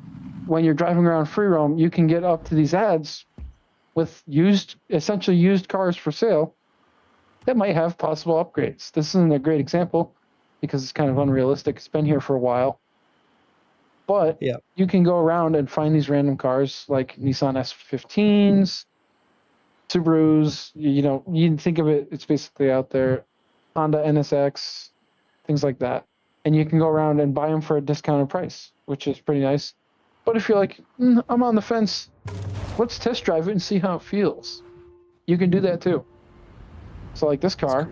when you're driving around free roam, you can get up to these ads with essentially used cars for sale that might have possible upgrades. This isn't a great example because it's kind of unrealistic. It's been here for a while. But you can go around and find these random cars like Nissan S15s, Subarus, you think of it, it's basically out there, Honda NSX, things like that. And you can go around and buy them for a discounted price, which is pretty nice. But if you're like, I'm on the fence, let's test drive it and see how it feels. You can do that too. So like this car,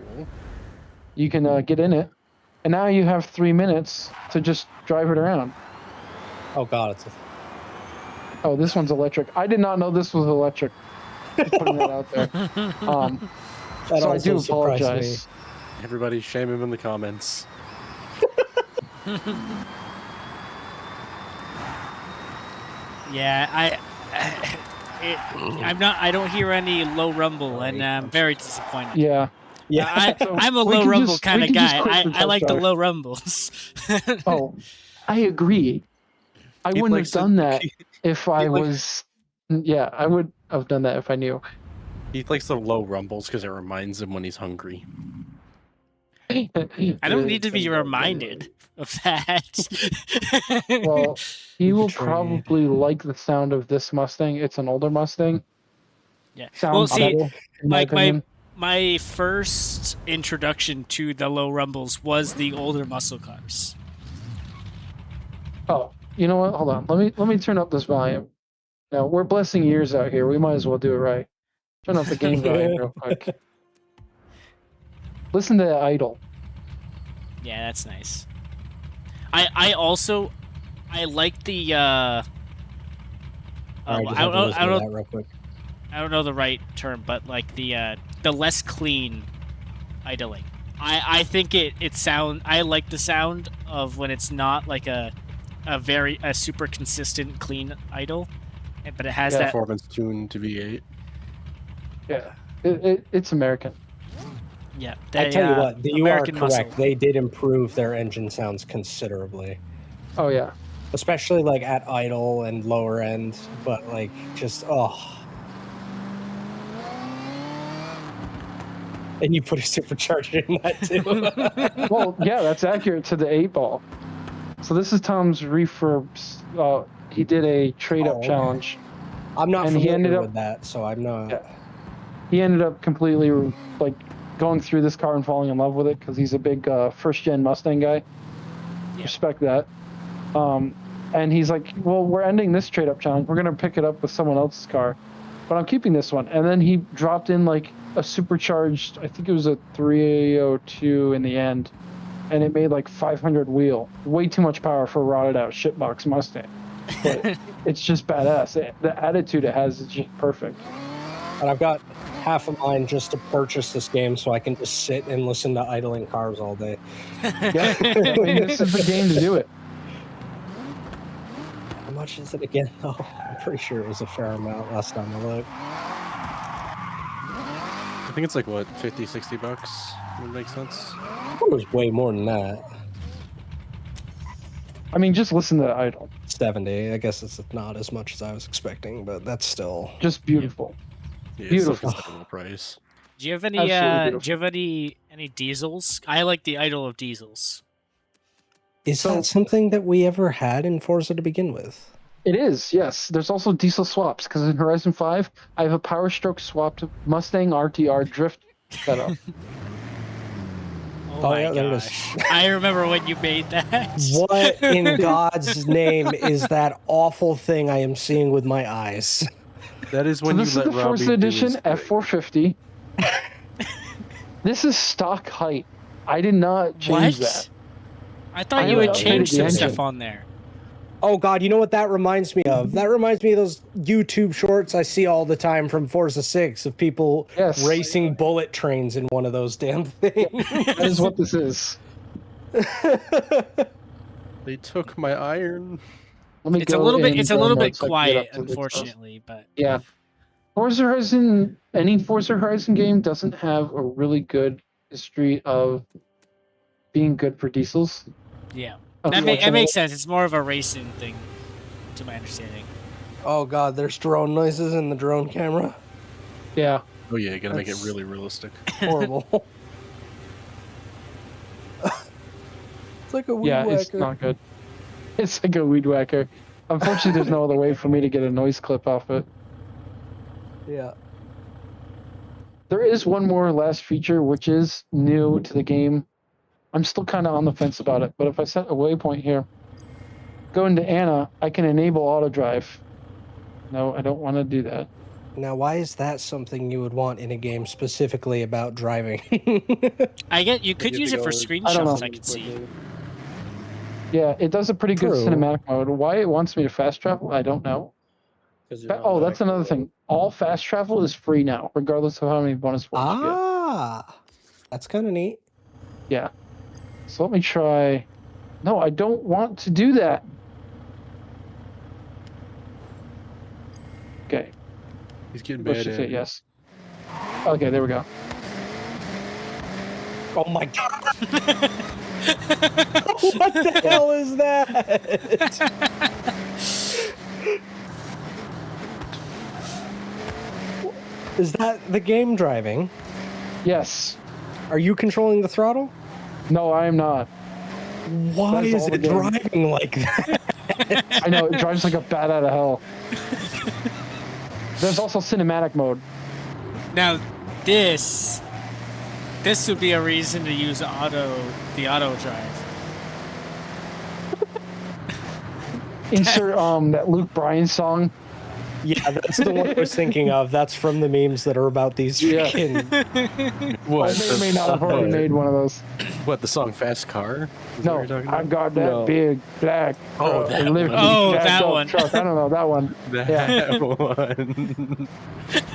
you can get in it, and now you have 3 minutes to just drive it around. Oh God, Oh, this one's electric. I did not know this was electric. Just putting that out there. So I do apologize. Everybody shame him in the comments. Yeah, I don't hear any low rumble, and I'm very disappointed. Yeah. I'm a low rumble kind of guy. I like the low rumbles. Oh, I agree. I wouldn't have done that if I was. Yeah, I would have done that if I knew. He likes the low rumbles because it reminds him when he's hungry. I don't need to be reminded of that. Well, he will Betrayed. probably like the sound of this Mustang. It's an older Mustang. Yeah. Well, Sounds see, better, in my opinion. my first introduction to the low rumbles was the older muscle cars. Oh, you know what? Hold on. Let me turn up this volume. Now we're blessing ears out here. We might as well do it right. Turn up the game volume real quick. Listen to that idle. Yeah, that's nice. I also like the All right, just I have to don't listen to that real quick. I don't know the right term, but like the less clean idling. I think it I like the sound of when it's not like a super consistent clean idle, but it has Yeah. that. Performance tuned to V8. Yeah, it's American. Yeah, I tell you what, you are American correct. muscle. They did improve their engine sounds considerably, Oh yeah. especially like at idle and lower end. But like, just and you put a supercharger in that too. Well, yeah, that's accurate to the 8-ball. So this is Tom's refurbs. He did a trade-up challenge. I'm not And he familiar ended up- with that, so I'm not. Yeah. He ended up completely like going through this car and falling in love with it because he's a big first-gen Mustang guy. Yeah. Respect that. And he's like, well, we're ending this trade-up challenge. We're gonna pick it up with someone else's car, but I'm keeping this one. And then he dropped in like a supercharged, I think it was a 302 in the end, and it made like 500 wheel. Way too much power for a rotted out shitbox Mustang. But it's just badass. The attitude it has is just perfect. And I've got half of mine just to purchase this game so I can just sit and listen to idling cars all day. Yeah, I mean, this is the game to do it. How much is it again, though? I'm pretty sure it was a fair amount last time I looked. I think it's like what, 50, 60 bucks? Would make sense. I thought it was way more than that. I mean, just listen to the idle. 70. I guess it's not as much as I was expecting, but that's still Just beautiful. Yeah, Beautiful. It's still considerable price. Do you have any? Absolutely Do you have any diesels? I like the idle of diesels. Is that something that we ever had in Forza to begin with? It is, yes. There's also diesel swaps because in Horizon 5, I have a Power Stroke swapped Mustang RTR drift setup. Oh, Oh, my yeah, there it is. gosh! I remember when you made that. What in God's name is that awful thing I am seeing with my eyes? That is So when this is you let the Robbie Forza do Edition his thing. F450. This is stock height. I did not change that. I thought I you haven't had updated changed the some engine. stuff on there. Oh God, you know what that reminds me of? That reminds me of those YouTube shorts I see all the time from Forza 6 of people Yes. racing bullet trains in one of those damn things. That is what this is. They took my iron. Let me It's a go little bit. in It's a there little mode bit so I can get quiet, up to the stuff. unfortunately, but Yeah. Forza Horizon, any Forza Horizon game doesn't have a really good history of being good for diesels. yeah, that Unfortunately. makes sense. It's more of a racing thing, to my understanding. Oh God, there's drone noises in the drone camera. Yeah. Oh yeah, you gotta make it That's- really realistic. Horrible. It's like a weed Yeah, whacker. it's not good. It's like a weed whacker. Unfortunately, there's no other way for me to get a noise clip off it. Yeah. There is one more last feature which is new to the game. I'm still kind of on the fence about it, but if I set a waypoint here, go into Anna, I can enable auto drive. No, I don't want to do that. Now, why is that something you would want in a game specifically about driving? I get you could have use to it for go- I don't know. screenshots. I could see. Yeah, it does a pretty good True. cinematic mode. Why it wants me to fast travel, I don't know. Oh, that's another thing. All fast travel is free now, regardless of how many bonus points you get. Ah, that's kind of neat. Yeah. So let me try. No, I don't want to do that. Okay. He's getting Push bad to at fit, it. yes. Okay, there we go. Oh my God. What the hell is that? Is that the game driving? Yes. Are you controlling the throttle? No, I am not. Why That's is all the it game. driving like that? I know, it drives like a bat out of hell. There's also cinematic mode. Now, this would be a reason to use the auto drive. Insert that Luke Bryan song. Yeah, that's the one I was thinking of. That's from the memes that are about these Yeah. freaking. What? I may not have already made one of those. What, the song Fast Car? Is that No, what you're talking I've about? got that No. big black Oh, that one. Oh, jacked that up one. truck. I don't know that one. That one.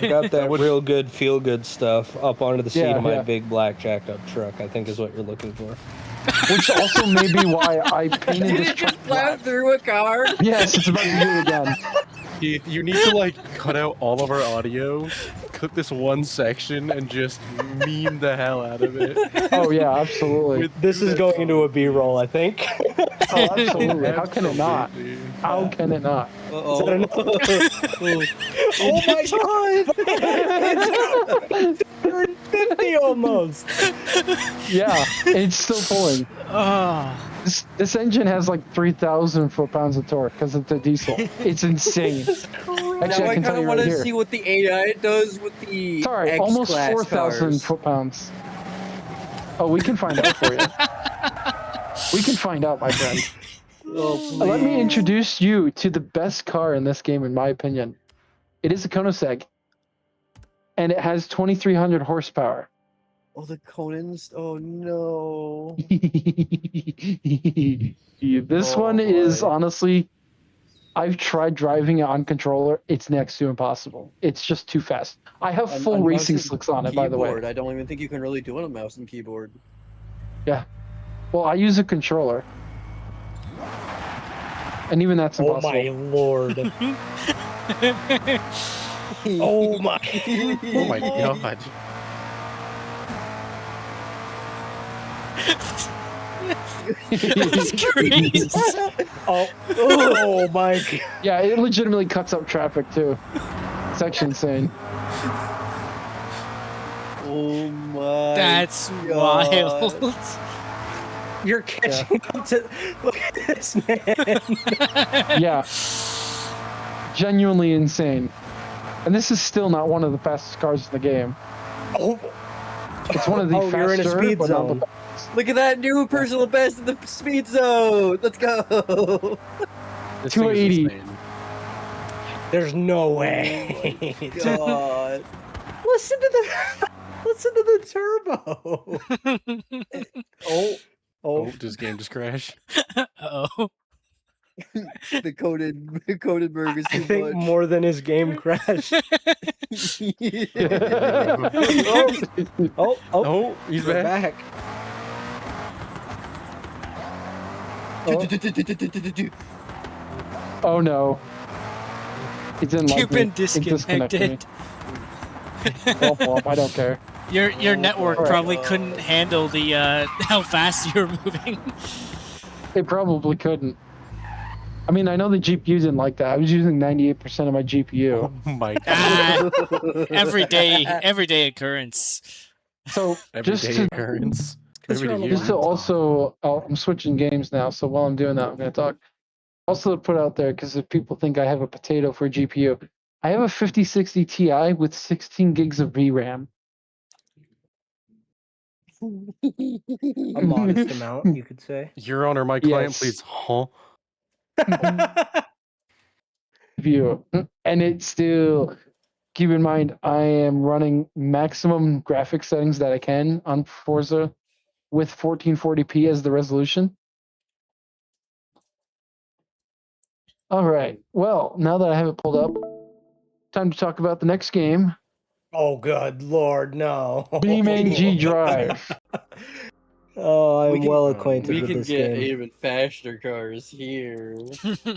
You got that real good, feel good stuff up onto the seat Yeah, of my yeah. big black jacked up truck, I think is what you're looking for. Which also may be why I painted Did this it truck just plow black. through a car? Yes, it's about to do it again. Keith, you need to like cut out all of our audio, clip this one section, and just meme the hell out of it. Oh yeah, absolutely. This is going into a B-roll, I think. Oh, absolutely. How can it not? Absolutely. How can it not? Is that enough? Oh my god! It's 50 almost. Yeah, it's still pulling. Oh, This engine has like 3,000 foot-pounds of torque because it's a diesel. It's insane. Actually, Now I I can kind tell of you want right to here. see what the AI does with the Sorry, X almost class 4,000 cars. foot-pounds. Oh, we can find out for you. We can find out, my friend. Oh, Let me please. introduce you to the best car in this game, in my opinion. It is a Koenigsegg, and it has 2,300 horsepower. Oh, the Conans. Oh no. This Oh, one is boy. honestly, I've tried driving it on controller. It's next to impossible. It's just too fast. I have full On racing mouse and slicks on it, by the way. keyboard, I don't even think you can really do it on mouse and keyboard. Well, I use a controller. And even that's Oh impossible. my lord. Oh my. Oh my god. that's crazy. Oh my god. Yeah, it legitimately cuts up traffic too. It's actually insane. Oh my. That's God. wild. You're catching up to. Look at this man. Yeah. Genuinely insane. And this is still not one of the fastest cars in the game. Oh. It's one of the Oh, faster, you're in a speed but not the zone. fastest. Look at that new personal best in the speed zone. Let's go. This thing is 280. insane. There's no way. God. Listen to the turbo. Oh. Oh, Oh. does this game just crash? Oh, The Codenberg is I too think much. more than his game crashed. Oh. Oh, he's We're back. Oh no. It didn't like you've me. been It disconnected me. disconnected. Womp womp, I don't care. Your network my probably God. couldn't handle the how fast you were moving. It probably couldn't. I mean, I know the GPU didn't like that. I was using 98% of my GPU. Oh my god. Ah, everyday occurrence. So just Everyday to, occurrence. Because you're on the Every just to year. also, I'm switching games now. So while I'm doing that, I'm going to talk. Also to put out there, because if people think I have a potato for GPU, I have a 5060 Ti with 16 gigs of VRAM. A modest amount, you could say. Your Honor, my client Yes. please. Huh? View, and it's still. Keep in mind, I am running maximum graphic settings that I can on Forza with 1440p as the resolution. All right. Well, now that I have it pulled up, time to talk about the next game, Oh, good lord, no. BeamNG Drive. Oh, We I'm can- well acquainted We with can this get game. even faster cars here.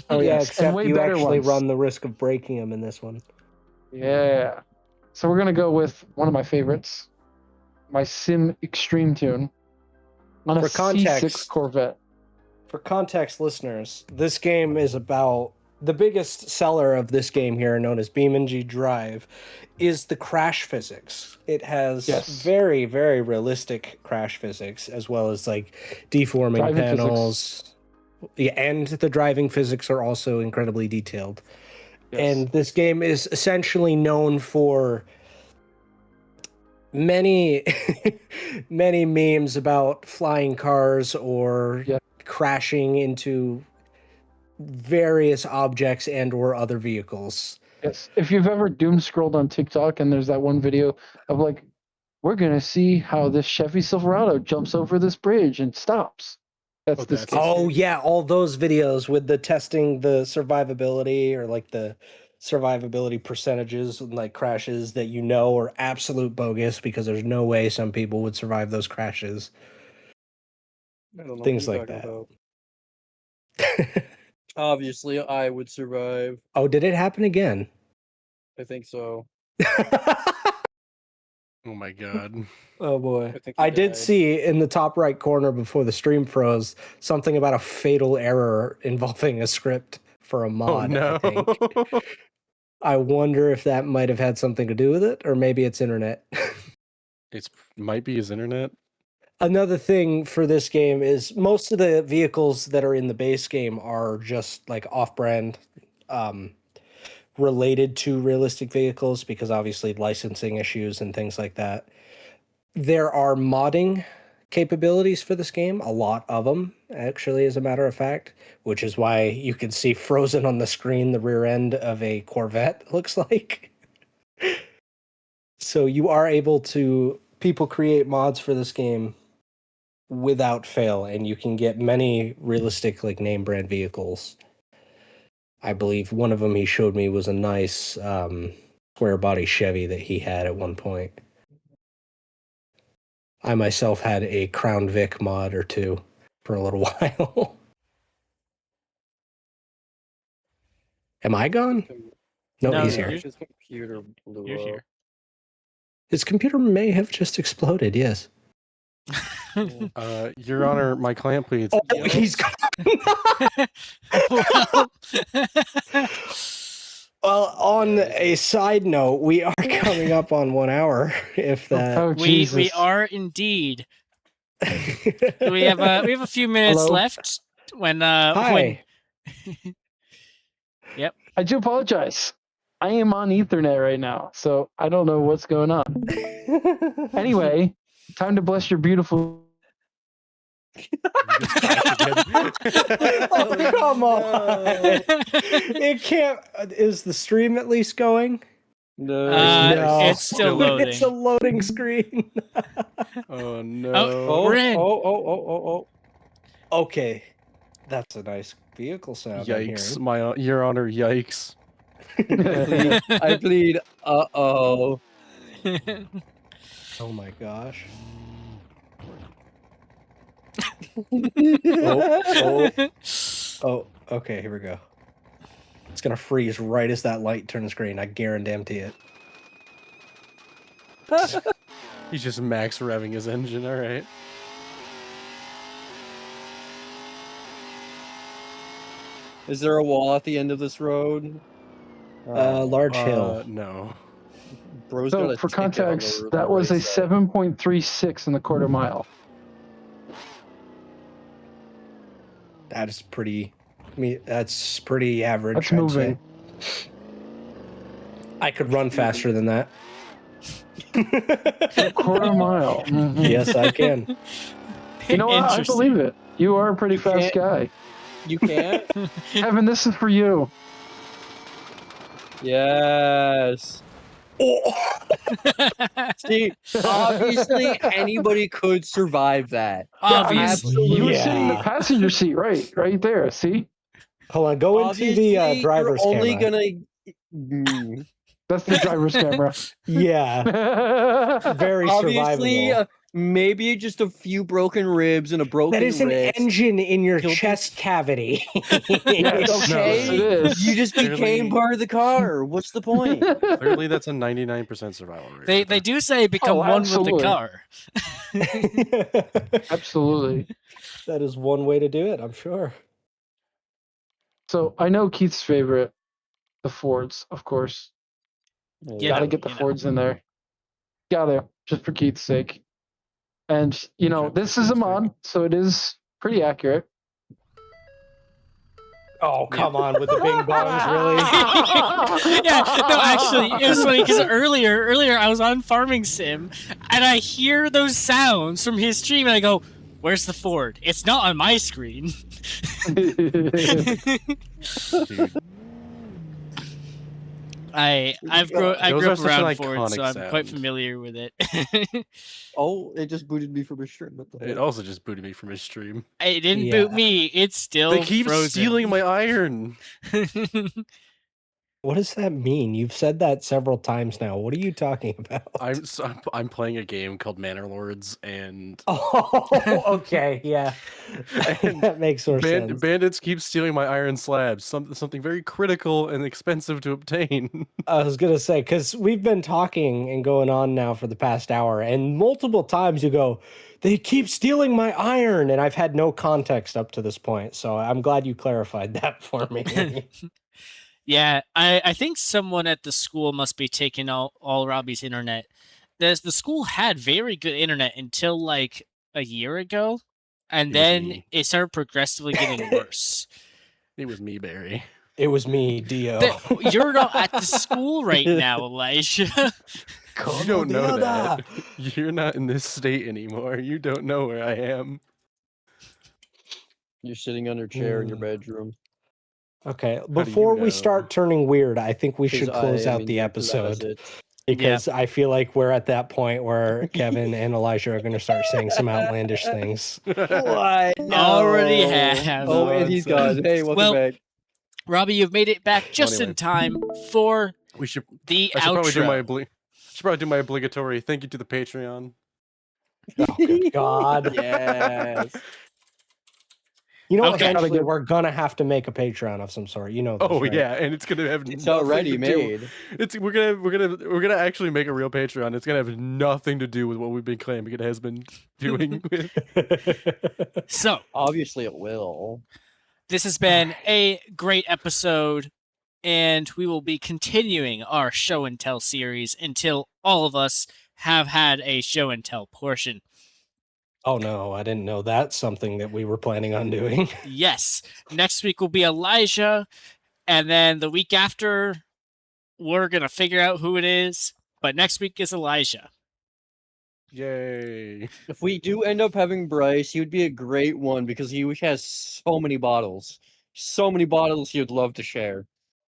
Oh Yeah, yes, except and way you better actually ones. run the risk of breaking them in this one. Yeah. So we're gonna go with one of my favorites, my Sim Extreme Tune, on a For C6 context- Corvette. For context, listeners, this game is about the biggest seller of this game here, known as BeamNG Drive, is the crash physics. It has very, very realistic crash physics, as well as like deforming Driving panels. Yeah, and the driving physics are also incredibly detailed. Yes. And this game is essentially known for many many memes about flying cars or crashing into various objects and or other vehicles. Yes. If you've ever doom scrolled on TikTok and there's that one video of like, we're gonna see how this Chevy Silverado jumps over this bridge and stops. That's this game. Oh yeah, all those videos with the testing the survivability or like the survivability percentages and like crashes that you know are absolute bogus because there's no way some people would survive those crashes. I don't know Things what like you're that. talking about. Obviously, I would survive. Oh, did it happen again? I think so. Oh my god. Oh boy. think I he did died. see in the top right corner before the stream froze something about a fatal error involving a script for a Oh mod, no. I think. I wonder if that might have had something to do with it, or maybe it's internet. It might be his internet. Another thing for this game is most of the vehicles that are in the base game are just like off-brand related to realistic vehicles because obviously licensing issues and things like that. There are modding capabilities for this game, a lot of them, actually, as a matter of fact, which is why you can see frozen on the screen the rear end of a Corvette, looks like. So you are able to, people create mods for this game without fail, and you can get many realistic, like, name brand vehicles. I believe one of them he showed me was a nice square body Chevy that he had at one point. I myself had a Crown Vic mod or two for a little while. Am I gone? No, he's here. His computer blew You're up. here. His computer may have just exploded, yes. Your Honor, my client pleads. Oh, he's gone. Well, on a side note, we are coming up on 1 hour. If that, Oh, we Jesus. are indeed. We have a few minutes Hello? left. When Hi. Yep. I do apologize. I am on Ethernet right now, so I don't know what's going on. Anyway, time to bless your beautiful. Oh, come on. It can't. Is the stream at least going? No. No. It's still loading. It's a loading screen. Oh no. Oh, we're in. Oh. Okay. That's a nice vehicle sound. Yikes, Your Honor, yikes. I plead. Uh-oh. Oh my gosh. Oh, okay, here we go. It's gonna freeze right as that light turns green. I guarantee it. He's just max revving his engine, alright. Is there a wall at the end of this road? Large hill. No. Bro's got So, a for ticket on the context, roof that of was a race side. 7.36 in the quarter mile. That is pretty. I mean, that's pretty average. That's I'd moving. say. I could run faster than that. Quarter mile. Mhm. Yes, I can. You know what? I Interesting. believe it. You are a pretty fast guy. You can't? Evan, this is for you. Yes. See, obviously anybody could survive that. Obviously. You were sitting in the Yeah. passenger seat, right there. See? Hold on, go into Obviously, the driver's you're only camera. gonna. That's the driver's camera. Yeah, very Obviously, survivable. maybe just a few broken ribs and a broken That is an wrist. engine in your He'll be- chest cavity. Yes, Okay, it is. you just became Clearly- part of the car. What's the point? Clearly, that's a 99% survival rate. They right there. do say become one with the absolutely. car. Absolutely. That is one way to do it, I'm sure. So I know Keith's favorite, the Fords, of course. Gotta get the Fords in there. Gotta, just for Keith's sake. And, this is a mod, so it is pretty accurate. Oh, come on with the bing bongs, really? Yeah, no, actually, it was funny because earlier I was on Farming Sim, and I hear those sounds from his stream, and I go, "Where's the Ford? It's not on my screen." Dude, I grew Those up are such an around Ford, so iconic I'm quite sound. familiar with it. Oh, it just booted me from a stream. What the it heck? also just booted me from his stream. It didn't Yeah. boot me. It's still They keep frozen. stealing my iron. What does that mean? You've said that several times now. What are you talking about? I'm playing a game called Manor Lords, and Oh, okay, yeah. And That makes more sense. bandits keep stealing my iron slabs. Something very critical and expensive to obtain. I was gonna say, because we've been talking and going on now for the past hour, and multiple times you go, they keep stealing my iron, and I've had no context up to this point. So I'm glad you clarified that for me. Yeah, I think someone at the school must be taking all Robbie's internet. The school had very good internet until like a year ago, and It was then me. it started progressively getting worse. It was me, Barry. It was me, Dio. You're not at the school right now, Elijah. You don't know that. You're not in this state anymore. You don't know where I am. You're sitting on your chair in your bedroom. Okay, you before we know? start turning weird, I think we should 'Cause close I am out in the your episode closet. because I feel like we're at that point where Kevin and Elijah are going to start saying some outlandish things. What? Already No. have. Oh, and he's gone. Hey, welcome back. Robbie, you've made it back just in Anyway. time for We should. the I should probably do my. outro. Should probably do my obligatory thank you to the Patreon. Oh, good God. Yes. You know, Okay. eventually we're going to have to make a Patreon of some sort. You know this, Oh right? yeah, and it's gonna have. It's nothing already to do- made. We're gonna actually make a real Patreon. It's gonna have nothing to do with what we've been claiming it has been doing. With. So, Obviously, it will. this has been a great episode, and we will be continuing our show and tell series until all of us have had a show and tell portion. Oh no, I didn't know that's something that we were planning on doing. Yes, next week will be Elijah, and then the week after, we're going to figure out who it is, but next week is Elijah. Yay! If we do end up having Bryce, he would be a great one because he has so many bottles. So many bottles he would love to share.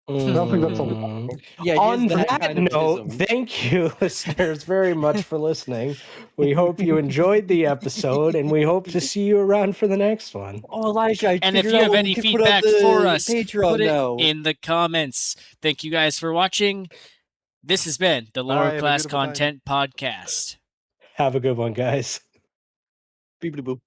I don't think that's a Mm. Yeah, he On has that kind of note, ism. thank you, listeners, very much for listening. We hope you enjoyed the episode, and we hope to see you around for the next one. Oh, Elijah, I And if figured you out have what any we could put on feedback the for us, Patreon put it now. in the comments. Thank you guys for watching. This has been the Bye, Lower have a Class beautiful time. Content Podcast. Have a good one, guys. Beep-a-boop.